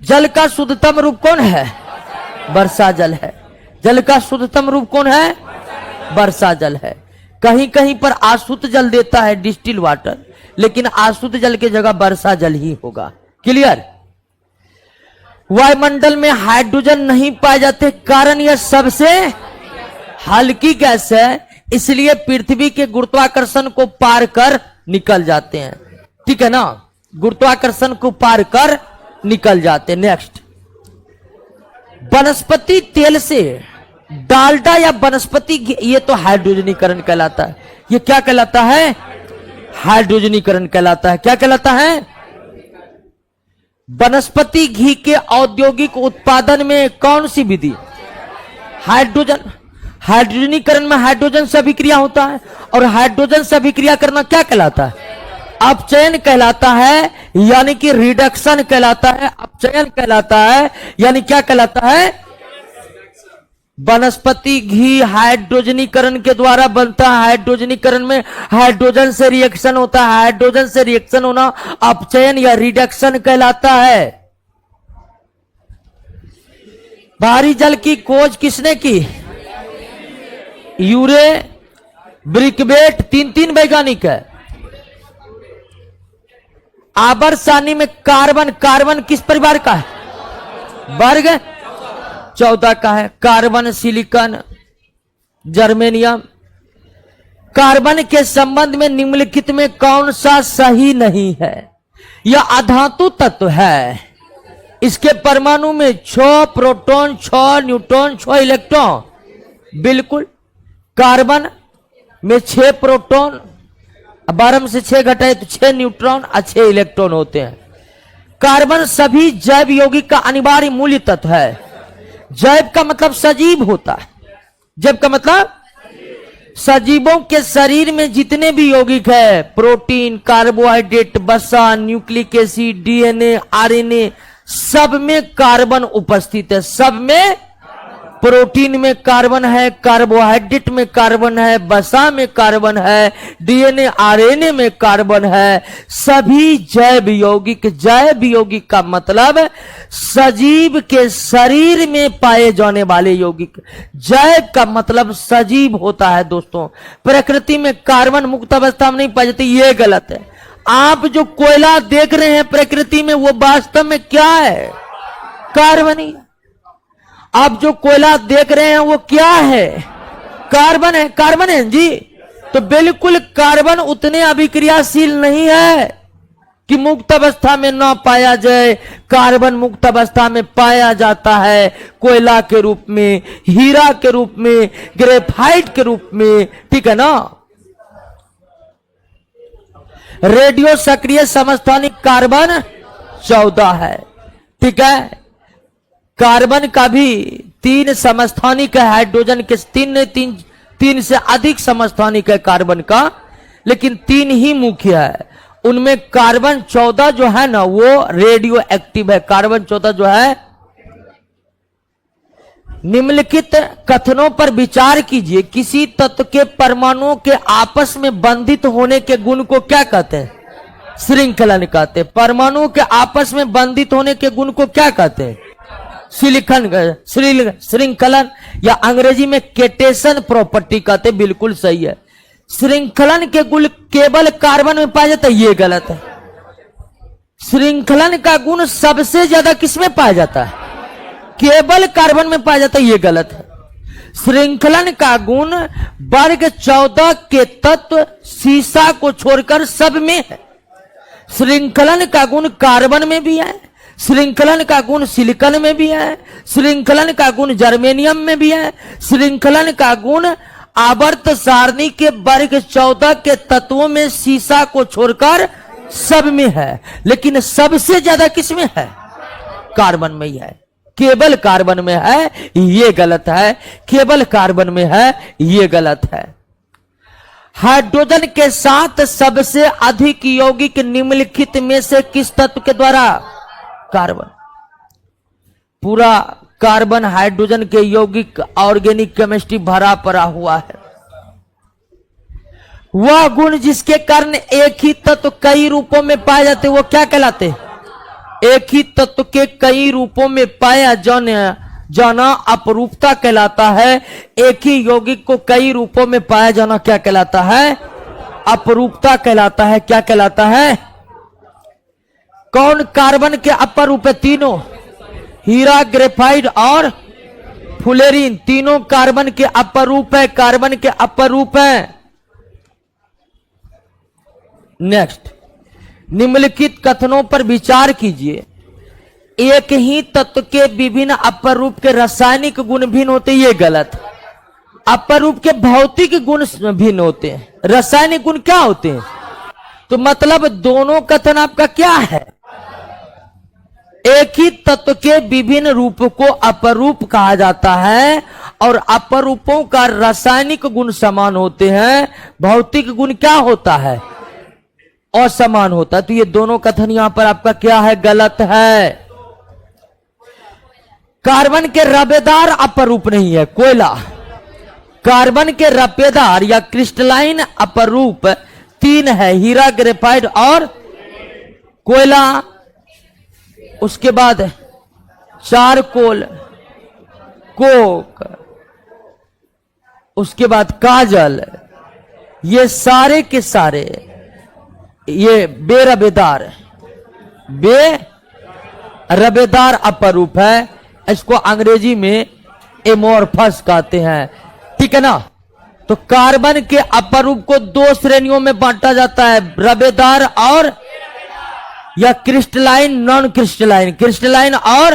जल का शुद्धतम रूप कौन है? वर्षा जल है। जल का शुद्धतम रूप कौन है? वर्षा जल है। कहीं कहीं पर अशुद्ध जल देता है डिस्टिल वाटर, लेकिन अशुद्ध जल की जगह वर्षा जल ही होगा। क्लियर? वायुमंडल में हाइड्रोजन नहीं पाए जाते, कारण यह सबसे हल्की गैस है, इसलिए पृथ्वी के गुरुत्वाकर्षण को पार कर निकल जाते हैं। ठीक है ना, गुरुत्वाकर्षण को पार कर निकल जाते हैं। नेक्स्ट, वनस्पति तेल से डालडा या वनस्पति घी, ये तो हाइड्रोजनीकरण कहलाता है। ये क्या कहलाता है? हाइड्रोजनीकरण कहलाता है। क्या कहलाता है? वनस्पति घी के औद्योगिक उत्पादन में कौन सी विधि? हाइड्रोजन। हाइड्रोजनीकरण में हाइड्रोजन से अभिक्रिया होता है, और हाइड्रोजन से अभिक्रिया करना क्या कहलाता है? अपचयन कहलाता है, यानी कि रिडक्शन कहलाता है। अपचयन कहलाता है, यानी क्या कहलाता है? वनस्पति घी हाइड्रोजनीकरण के द्वारा बनता है। हाइड्रोजनीकरण में हाइड्रोजन से रिएक्शन होता है। हाइड्रोजन से रिएक्शन होना अपचयन या रिडक्शन कहलाता है। भारी जल की खोज किसने की? यूरे ब्रिकवेट, तीन वैज्ञानिक है। आवर्त सारणी में कार्बन, कार्बन किस परिवार का है? वर्ग 14 का है। Carbon, silicon, germanium. कार्बन के संबंध में निम्नलिखित में कौन सा सही नहीं है? यह अधातु तत्व है। इसके परमाणु में 6 प्रोटॉन, 6 न्यूट्रॉन, 6 इलेक्ट्रॉन। बिल्कुल। कार्बन में 6 प्रोटॉन, 12 में से 6 घटाए तो 6 न्यूट्रॉन और 6 इलेक्ट्रॉन होते हैं। कार्बन सभी जैव यौगिक का अनिवार्य मूल्य तत्व है। जैव का मतलब सजीव होता है। जैव का मतलब सजीवों के शरीर में जितने भी यौगिक है, प्रोटीन, कार्बोहाइड्रेट, वसा, न्यूक्लिक एसिड, डीएनए, आरएनए, सब में कार्बन उपस्थित है। सब में, प्रोटीन में कार्बन है, कार्बोहाइड्रेट में कार्बन है, वसा में कार्बन है, डीएनए, आरएनए में कार्बन है। सभी जैव यौगिक, जैव यौगिक का मतलब सजीव के शरीर में पाए जाने वाले यौगिक। जैव का मतलब सजीव होता है। दोस्तों, प्रकृति में कार्बन मुक्त अवस्था में नहीं पाए जाते, ये गलत है। आप जो कोयला देख रहे हैं प्रकृति में, वो वास्तव में क्या है? कार्बन ही। आप जो कोयला देख रहे हैं वो क्या है? कार्बन है। कार्बन है जी। तो बिल्कुल कार्बन उतने अभिक्रियाशील नहीं है कि मुक्त अवस्था में ना पाया जाए। कार्बन मुक्त अवस्था में पाया जाता है, कोयला के रूप में, हीरा के रूप में, ग्रेफाइट के रूप में। ठीक है ना। रेडियो सक्रिय समस्थानिक कार्बन 14 है। ठीक है। कार्बन का भी 3 समस्थानिक है। हाइड्रोजन के 3 से अधिक समस्थानिक है कार्बन का, लेकिन 3 ही मुख्य है। उनमें कार्बन 14 जो है ना, वो रेडियो एक्टिव है। कार्बन 14 जो है। निम्नलिखित कथनों पर विचार कीजिए। किसी तत्व के परमाणुओं के आपस में बंधित होने के गुण को क्या कहते हैं? श्रृंखलन कहते हैं। परमाणुओं के आपस में बंधित होने के गुण को क्या कहते हैं? श्रृंखलन, या अंग्रेजी में केटेशन प्रॉपर्टी कहते। बिल्कुल सही है। श्रृंखलन के गुण केवल कार्बन में पाया जाता है, ये गलत है। श्रृंखलन का गुण सबसे ज्यादा किसमें पाया जाता है? केवल कार्बन में पाया जाता है, ये गलत है। श्रृंखलन का गुण वर्ग 14 के तत्व सीसा को छोड़कर सब में है। श्रृंखलन का गुण कार्बन में भी है, श्रृंखलन का गुण सिलिकॉन में भी है, श्रृंखलन का गुण जर्मेनियम में भी है, श्रृंखलन का गुण आवर्त सारणी के वर्ग 14 के तत्वों में सीसा को छोड़कर सब में है। लेकिन सबसे ज्यादा किसमें है? कार्बन में ही है। केवल कार्बन में है, ये गलत है। केवल कार्बन में है, ये गलत है। हाइड्रोजन के साथ सबसे अधिक यौगिक निम्नलिखित में से किस तत्व के द्वारा? कार्बन। पूरा कार्बन हाइड्रोजन के यौगिक ऑर्गेनिक केमिस्ट्री भरा पड़ा हुआ है। वह गुण जिसके कारण एक ही तत्व कई रूपों में पाए जाते, वो क्या कहलाते? एक ही तत्व के कई रूपों में पाया जाने जाना अपरूपता कहलाता है। एक ही यौगिक को कई रूपों में पाया जाना क्या कहलाता है? अपरूपता कहलाता है। क्या कहलाता है? कौन कार्बन के अपर रूप है? तीनों, हीरा, ग्रेफाइट और फुलेरीन, तीनों कार्बन के अपर रूप है। कार्बन के अपर रूप है। नेक्स्ट, निम्नलिखित कथनों पर विचार कीजिए। एक ही तत्व के विभिन्न अपर रूप के रासायनिक गुण भिन्न होते, ये गलत। अपर रूप के भौतिक गुण भिन्न होते हैं, रासायनिक गुण क्या होते हैं? तो मतलब दोनों कथन आपका क्या है? एक ही तत्व के विभिन्न रूप को अपर रूप कहा जाता है और अपर रूपों का रासायनिक गुण समान होते हैं, भौतिक गुण क्या होता है? असमान होता है। तो ये दोनों कथन यहां पर आपका क्या है? गलत है। कार्बन के रबेदार अपर रूप नहीं है कोयला। कार्बन के रबेदार या क्रिस्टलाइन अपर रूप तीन है, हीरा, ग्रेफाइट और कोयला। उसके बाद चारकोल, कोक, उसके बाद काजल, ये सारे के सारे ये बेरबेदार अपर रूप है। इसको अंग्रेजी में एमोर्फस कहते हैं, ठीक है ना। तो कार्बन के अपर रूप को दो श्रेणियों में बांटा जाता है, रबेदार और या क्रिस्टलाइन, नॉन क्रिस्टलाइन। क्रिस्टलाइन और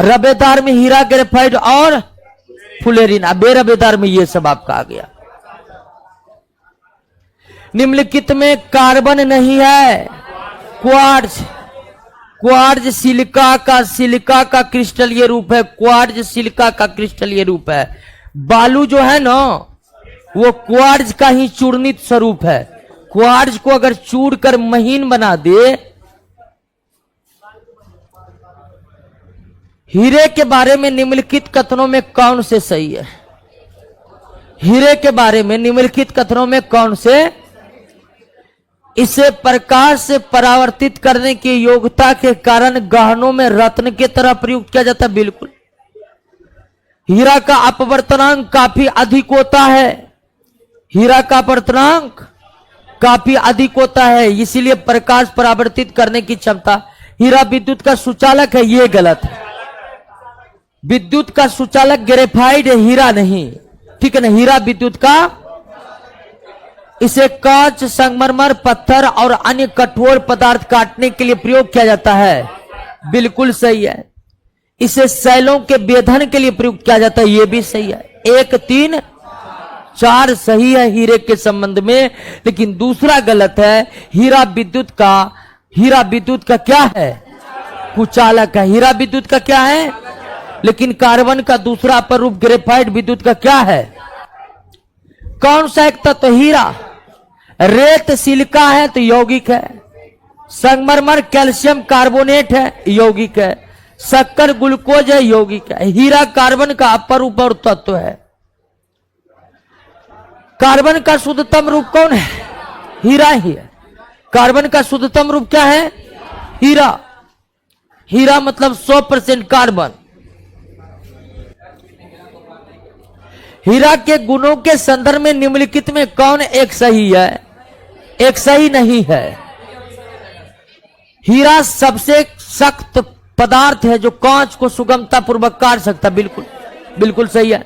रबेदार में हीरा, ग्रेफाइट और फुलेरीन। बेरबेदार में ये सब आपका आ गया। निम्नलिखित में कार्बन नहीं है। क्वार्ट्ज, क्वार्ट्ज सिलिका का क्रिस्टलीय रूप है। क्वार्ट्ज सिलिका का क्रिस्टलीय रूप है। बालू जो है ना, वो क्वार्ट्ज का ही चूर्णित स्वरूप है। क्वार्ट्ज को अगर चूर कर महीन बना दे। हीरे के बारे में निम्नलिखित कथनों में कौन से सही है? हीरे के बारे में निम्नलिखित कथनों में कौन से? इसे प्रकाश से परावर्तित करने की योग्यता के कारण गहनों में रत्न की तरह प्रयुक्त किया जाता है। बिल्कुल। हीरा का अपवर्तनांक काफी अधिक होता है। हीरा का अपवर्तनांक काफी अधिक होता है, इसीलिए प्रकाश परावर्तित करने की क्षमता। हीरा विद्युत का सुचालक है, यह गलत है। विद्युत का सुचालक ग्रेफाइट है, हीरा नहीं, ठीक है ना। हीरा विद्युत का, इसे कांच, संगमरमर, पत्थर और अन्य कठोर पदार्थ काटने के लिए प्रयोग किया जाता है। बिल्कुल सही है। इसे सैलों के बेधन के लिए प्रयुक्त किया जाता है, यह भी सही है। 1, 3, 4 सही है हीरे के संबंध में, लेकिन दूसरा गलत है। हीरा विद्युत का क्या है? कुचालक है। हीरा विद्युत का क्या है? लेकिन कार्बन का दूसरा अपर रूप ग्रेफाइट विद्युत का क्या है? कौन सा एक तत्व? हीरा। रेत सिलिका है तो यौगिक है। संगमरमर कैल्शियम कार्बोनेट है, यौगिक है। शक्कर ग्लूकोज है, यौगिक है। हीरा कार्बन का अपर रूप और तत्व है। कार्बन का शुद्धतम रूप कौन है? हीरा ही है। कार्बन का शुद्धतम रूप क्या है? हीरा। हीरा मतलब 100% कार्बन। हीरा के गुणों के संदर्भ में निम्नलिखित में कौन एक सही है? एक सही नहीं है। हीरा सबसे सख्त पदार्थ है जो कांच को सुगमता पूर्वक काट सकता। बिल्कुल, बिल्कुल सही है।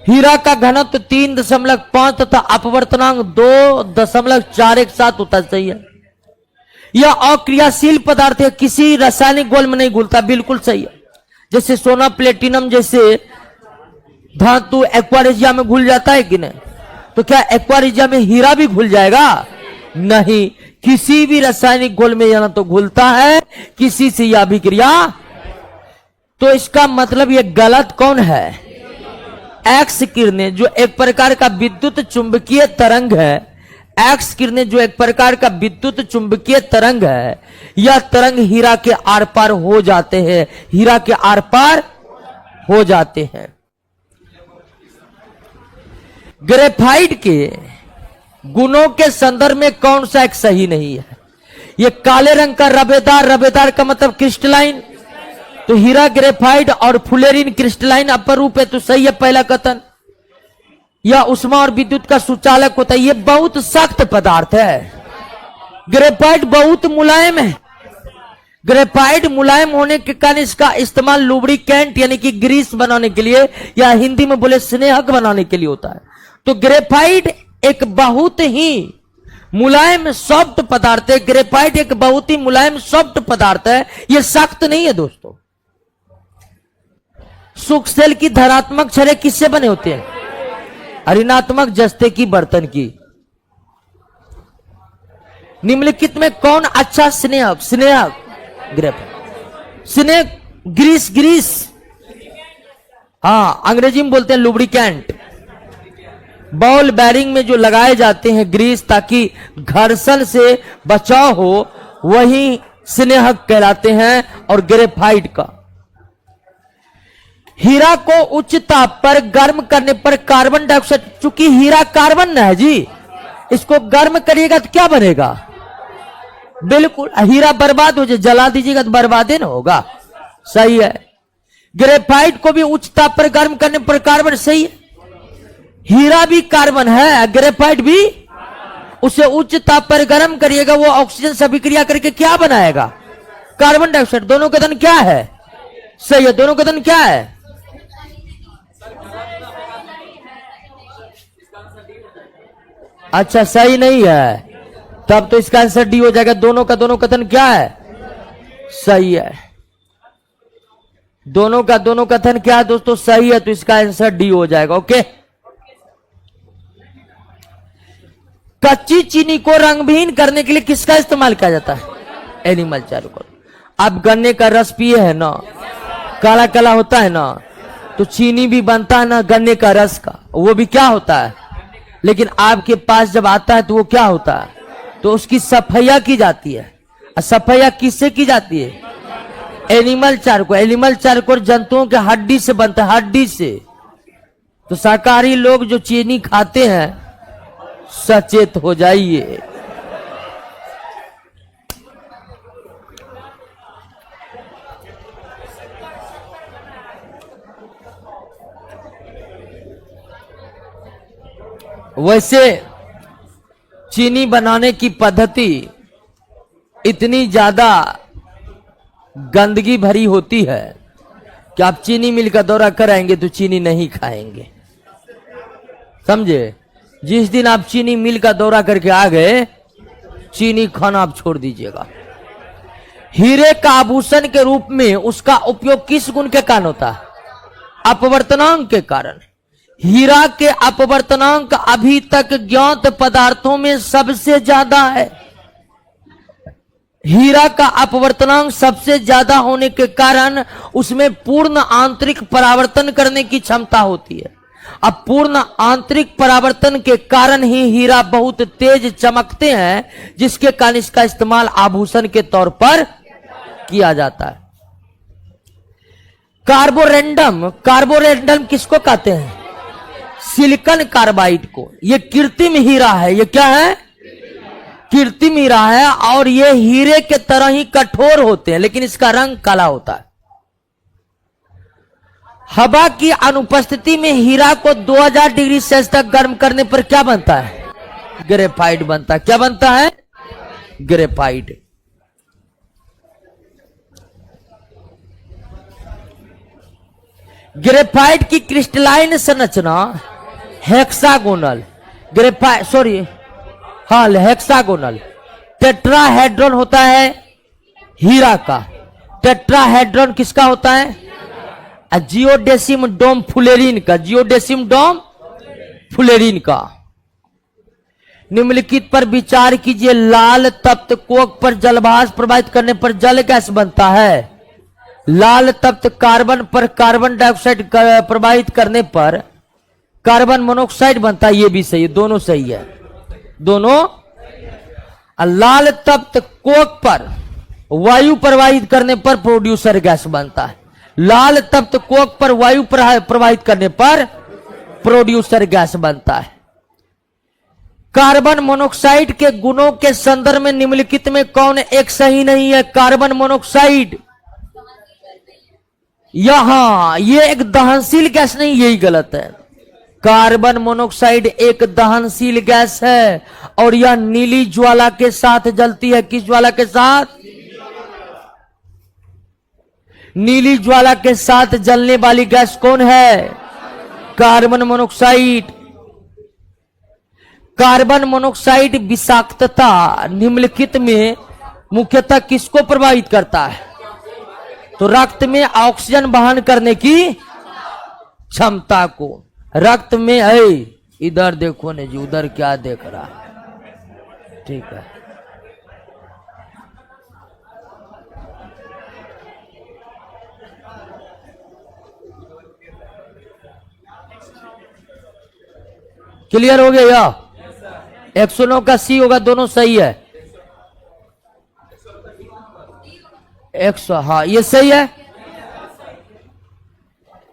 हीरा का घनत्व 3.5 तथा अपवर्तनांक 2.417 होता है, सही है। यह अक्रियाशील पदार्थ है, किसी रासायनिक घोल में नहीं घुलता। बिल्कुल सही है। जैसे सोना, प्लेटिनम जैसे धातु एक्वारिजिया में घुल जाता है कि नहीं? तो क्या एक्वारिजिया में हीरा भी घुल जाएगा? नहीं। किसी भी रासायनिक घोल में या तो घुलता है, किसी से यह अभिक्रिया। तो इसका मतलब यह गलत कौन है? एक्स किरणें जो एक प्रकार का विद्युत चुंबकीय तरंग है। एक्स किरणें जो एक प्रकार का विद्युत चुंबकीय तरंग है, यह तरंग हीरा के आर पार हो जाते हैं। हीरा के आर पार हो जाते हैं। ग्रेफाइट के गुणों के संदर्भ में कौन सा एक सही नहीं है? यह काले रंग का रबेदार, रबेदार का मतलब क्रिस्टलाइन, तो हीरा ग्रेफाइट और फुलेरिन क्रिस्टलाइन अपर रूप है, तो सही है पहला कथन। यह उष्मा और विद्युत का सुचालक होता है। यह बहुत सख्त पदार्थ है। ग्रेफाइट बहुत मुलायम है। ग्रेफाइट मुलायम होने के कारण इसका इस्तेमाल लुब्रिकेंट यानी कि ग्रीस बनाने के लिए, या हिंदी में बोले स्नेहक बनाने के लिए होता है। तो ग्रेफाइट एक बहुत ही मुलायम सॉफ्ट पदार्थ है। ग्रेफाइट एक बहुत ही मुलायम सॉफ्ट पदार्थ है। यह सख्त नहीं है दोस्तों। सुख सेल की धनात्मक छड़े किससे बने होते हैं? ऋणात्मक जस्ते की बर्तन की। निम्नलिखित में कौन अच्छा स्नेहक? स्नेहक ग्रेफाइट। स्नेहक ग्रीस, ग्रीस हाँ अंग्रेजी में बोलते हैं लुब्रिकेंट। बॉल बैरिंग में जो लगाए जाते हैं ग्रीस ताकि घर्षण से बचाव हो, वही स्नेहक कहलाते हैं। और ग्रेफाइट का हीरा को उच्च ताप पर गर्म करने पर कार्बन डाइऑक्साइड, चूंकि हीरा कार्बन है जी, इसको गर्म करिएगा तो क्या बनेगा? बिल्कुल हीरा बर्बाद हो जाए, जला दीजिएगा तो बर्बाद ही ना होगा। सही है। ग्रेफाइट को भी उच्च ताप पर गर्म करने पर कार्बन, सही है। हीरा भी कार्बन है, ग्रेफाइट भी। उसे उच्च ताप पर गर्म करिएगा, वो ऑक्सीजन से अभिक्रिया करके क्या बनाएगा? Carbon dioxide. दोनों कथन क्या है? सही है। दोनों कथन क्या है? अच्छा सही नहीं है, तब तो इसका आंसर डी हो जाएगा। दोनों का दोनों कथन क्या है? सही है। दोनों का दोनों कथन क्या है दोस्तों? सही है, तो इसका आंसर डी हो जाएगा। ओके। कच्ची चीनी को रंगहीन करने के लिए किसका इस्तेमाल किया जाता है? Animal charcoal. आप गन्ने का रस पिए है ना, काला काला होता है ना, तो चीनी भी बनता है ना गन्ने का रस का, वो भी क्या होता है? लेकिन आपके पास जब आता है तो वो क्या होता है? तो उसकी सफैया की जाती है। सफैया किससे की जाती है? Animal charcoal. एनिमल चारकोल जंतुओं के हड्डी से बनता है, हड्डी से। तो शाकाहारी लोग जो चीनी खाते हैं, सचेत हो जाइए। वैसे चीनी बनाने की पद्धति इतनी ज्यादा गंदगी भरी होती है कि आप चीनी मिल का दौरा कराएंगे तो चीनी नहीं खाएंगे, समझे? जिस दिन आप चीनी मिल का दौरा करके आ गए, चीनी खाना आप छोड़ दीजिएगा। हीरे का आभूषण के रूप में उसका उपयोग किस गुण के कारण होता है? अपवर्तनांक के कारण। हीरा के अपवर्तनांक अभी तक ज्ञात पदार्थों में सबसे ज्यादा है। हीरा का अपवर्तनांक सबसे ज्यादा होने के कारण उसमें पूर्ण आंतरिक परावर्तन करने की क्षमता होती है। अब पूर्ण आंतरिक परावर्तन के कारण ही हीरा बहुत तेज चमकते हैं, जिसके कारण इसका इस्तेमाल आभूषण के तौर पर किया जाता है। कार्बोरेंडम, कार्बोरेंडम किसको कहते हैं? सिलिकॉन कार्बाइड को। यह कृत्रिम हीरा है। यह क्या है? कृत्रिम हीरा है। और ये हीरे के तरह ही कठोर होते हैं, लेकिन इसका रंग काला होता है। हवा की अनुपस्थिति में हीरा को 2000 डिग्री सेल्सियस तक गर्म करने पर क्या बनता है? ग्रेफाइट बनता है। क्या बनता है? ग्रेफाइट। ग्रेफाइट की क्रिस्टलाइन संरचना हेक्सागोनल, ग्रेफाइट सॉरी हाँ हेक्सागोनल। टेट्राहेड्रॉन होता है हीरा का। टेट्राहेड्रॉन किसका होता है? जियोडेसिम डोम फुलेरिन का। जियोडेसिम डोम फुलेरिन का। निम्नलिखित पर विचार कीजिए। लाल तप्त कोक पर जलभास प्रभावित करने पर जल गैस बनता है। लाल तप्त कार्बन पर कार्बन डाइऑक्साइड प्रभावित करने पर कार्बन मोनोऑक्साइड बनता है। ये भी सही है, दोनों सही है, दोनों। लाल तप्त कोक पर वायु प्रवाहित करने पर प्रोड्यूसर गैस बनता है। लाल तप्त कोक पर वायु प्रवाहित करने पर प्रोड्यूसर गैस बनता है। कार्बन मोनोऑक्साइड के गुणों के संदर्भ में निम्नलिखित में कौन एक सही नहीं है? कार्बन मोनोऑक्साइड यहां ये एक दहनशील गैस नहीं, यही गलत है। कार्बन मोनोऑक्साइड एक दहनशील गैस है और यह नीली ज्वाला के साथ जलती है। किस ज्वाला के साथ? नीली ज्वाला के साथ जलने वाली गैस कौन है? Carbon monoxide. कार्बन मोनोऑक्साइड विषाक्तता निम्नलिखित में मुख्यतः किसको प्रभावित करता है? तो रक्त में ऑक्सीजन वहन करने की क्षमता को। रक्त में है, इधर देखो ने जी, उधर क्या देख रहा है? ठीक है, क्लियर हो गया? या 109 का सी होगा, दोनों सही है। 100, हाँ ये सही है।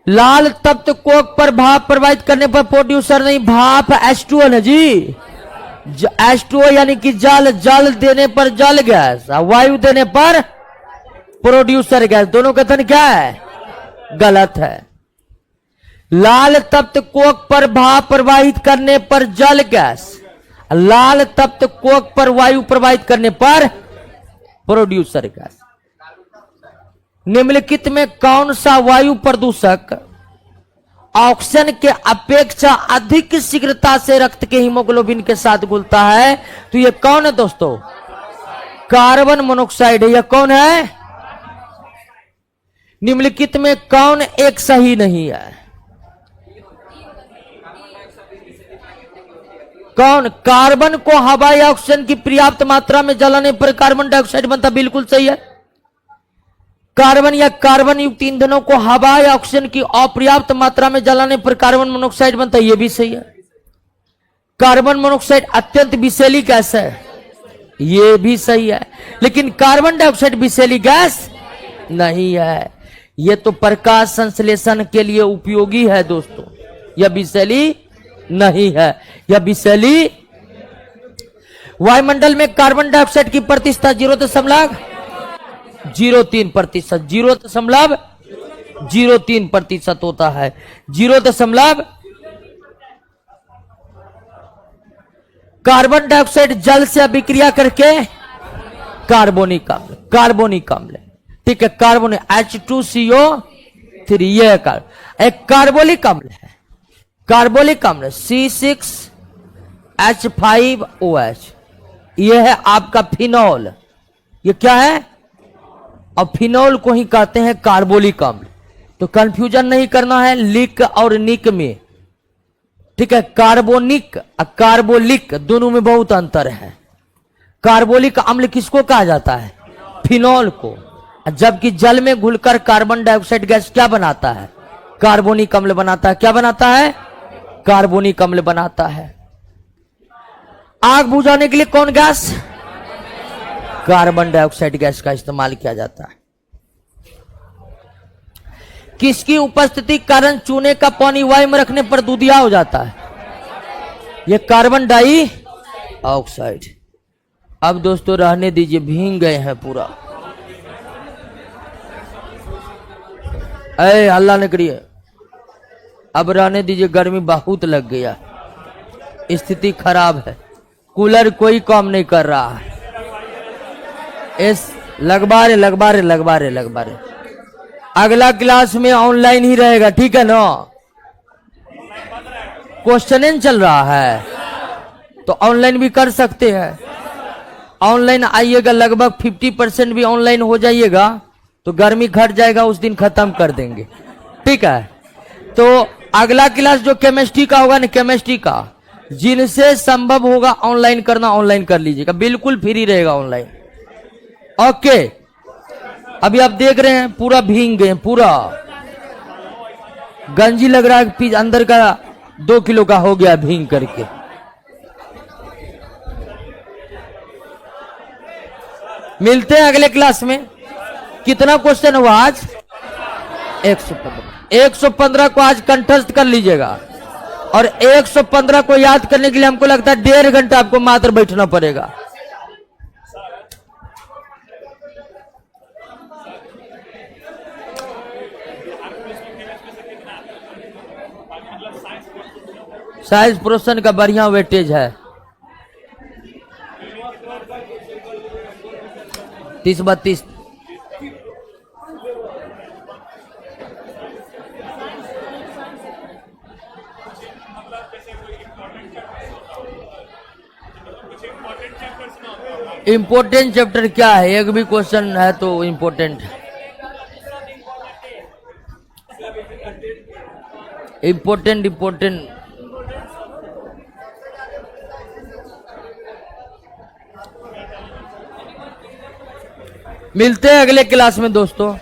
लाल तप्त कोक पर भाप प्रवाहित करने पर प्रोड्यूसर नहीं, भाप H2O है जी। H2O यानी कि जल, जल देने पर जल गैस, वायु देने पर प्रोड्यूसर गैस। दोनों कथन क्या है? गलत है। लाल तप्त कोक पर भाप प्रवाहित करने पर जल गैस, लाल तप्त कोक पर वायु प्रवाहित करने पर प्रोड्यूसर गैस। निम्नलिखित में कौन सा वायु प्रदूषक ऑक्सीजन के अपेक्षा अधिक शीघ्रता से रक्त के हीमोग्लोबिन के साथ घुलता है? तो यह कौन है दोस्तों? कार्बन मोनोऑक्साइड है। यह कौन है? निम्नलिखित में कौन एक सही नहीं है? कौन? कार्बन को हवा या ऑक्सीजन की पर्याप्त मात्रा में जलाने पर कार्बन डाइऑक्साइड बनता, बिल्कुल सही है। कार्बन या कार्बन युक्त ईंधनों को हवा या ऑक्सीजन की अपर्याप्त मात्रा में जलाने पर कार्बन मोनोऑक्साइड बनता है, यह भी सही है। कार्बन मोनोऑक्साइड अत्यंत विषैली गैस है, यह भी सही है। लेकिन कार्बन डाइऑक्साइड विषैली गैस नहीं है। यह तो प्रकाश संश्लेषण के लिए उपयोगी है दोस्तों, यह विषैली नहीं है, यह विषैली। वायुमंडल में कार्बन डाइऑक्साइड की प्रतिशत 0.03%, 0.03% होता है। 0. कार्बन डाइऑक्साइड जल से अभिक्रिया करके कार्बोनिक अम्ल, कार्बोनिक अम्ल, ठीक है, कार्बन H2CO3, यह एक कार्बोलिक अम्ल है। कार्बोलिक अम्ल C6H5OH, यह है आपका फिनॉल। यह क्या है? और फिनॉल को ही कहते हैं कार्बोलिक अम्ल। तो कंफ्यूजन नहीं करना है लिक और निक में, ठीक है। कार्बोनिक और कार्बोलिक दोनों में बहुत अंतर है। कार्बोलिक अम्ल किसको कहा जाता है? फिनॉल को। जबकि जल में घुलकर कार्बन डाइऑक्साइड गैस क्या बनाता है? कार्बोनिक अम्ल बनाता है। क्या बनाता है? कार्बोनिक अम्ल बनाता है। आग बुझाने के लिए कौन गैस? कार्बन डाइऑक्साइड गैस का इस्तेमाल किया जाता है। किसकी उपस्थिति के कारण चूने का पानी वायु में रखने पर दूधिया हो जाता है? यह कार्बन डाइऑक्साइड। अब दोस्तों रहने दीजिए, भीग गए हैं पूरा। अरे हल्ला न करिए, अब रहने दीजिए, गर्मी बहुत लग गया, स्थिति खराब है। कूलर कोई काम नहीं कर रहा है। इस लगवा रहे। अगला क्लास में ऑनलाइन ही रहेगा, ठीक है ना? क्वेश्चन चल रहा है तो ऑनलाइन भी कर सकते हैं। ऑनलाइन आइएगा, लगभग 50% भी ऑनलाइन हो जाइएगा तो गर्मी घट जाएगा, उस दिन खत्म कर देंगे, ठीक है। तो अगला क्लास जो केमिस्ट्री का होगा ना, केमिस्ट्री का जिनसे संभव होगा ऑनलाइन करना, ऑनलाइन कर लीजिएगा, बिल्कुल फ्री रहेगा ऑनलाइन। ओके, अभी आप देख रहे हैं पूरा भीग गए, पूरा गंजी लग रहा है, अंदर का 2 किलो का हो गया भीग करके। मिलते हैं अगले क्लास में। कितना क्वेश्चन हुआ आज? 115 को आज कंठस्थ कर लीजिएगा। और 115 को याद करने के लिए हमको लगता है 1.5 घंटा आपको मात्र बैठना पड़ेगा। साइज पोर्शन का बढ़िया वेटेज है। 30-32। इम्पोर्टेंट चैप्टर क्या है? एक भी क्वेश्चन है तो इम्पोर्टेंट है। इम्पोर्टेंट मिलते हैं अगले क्लास में दोस्तों।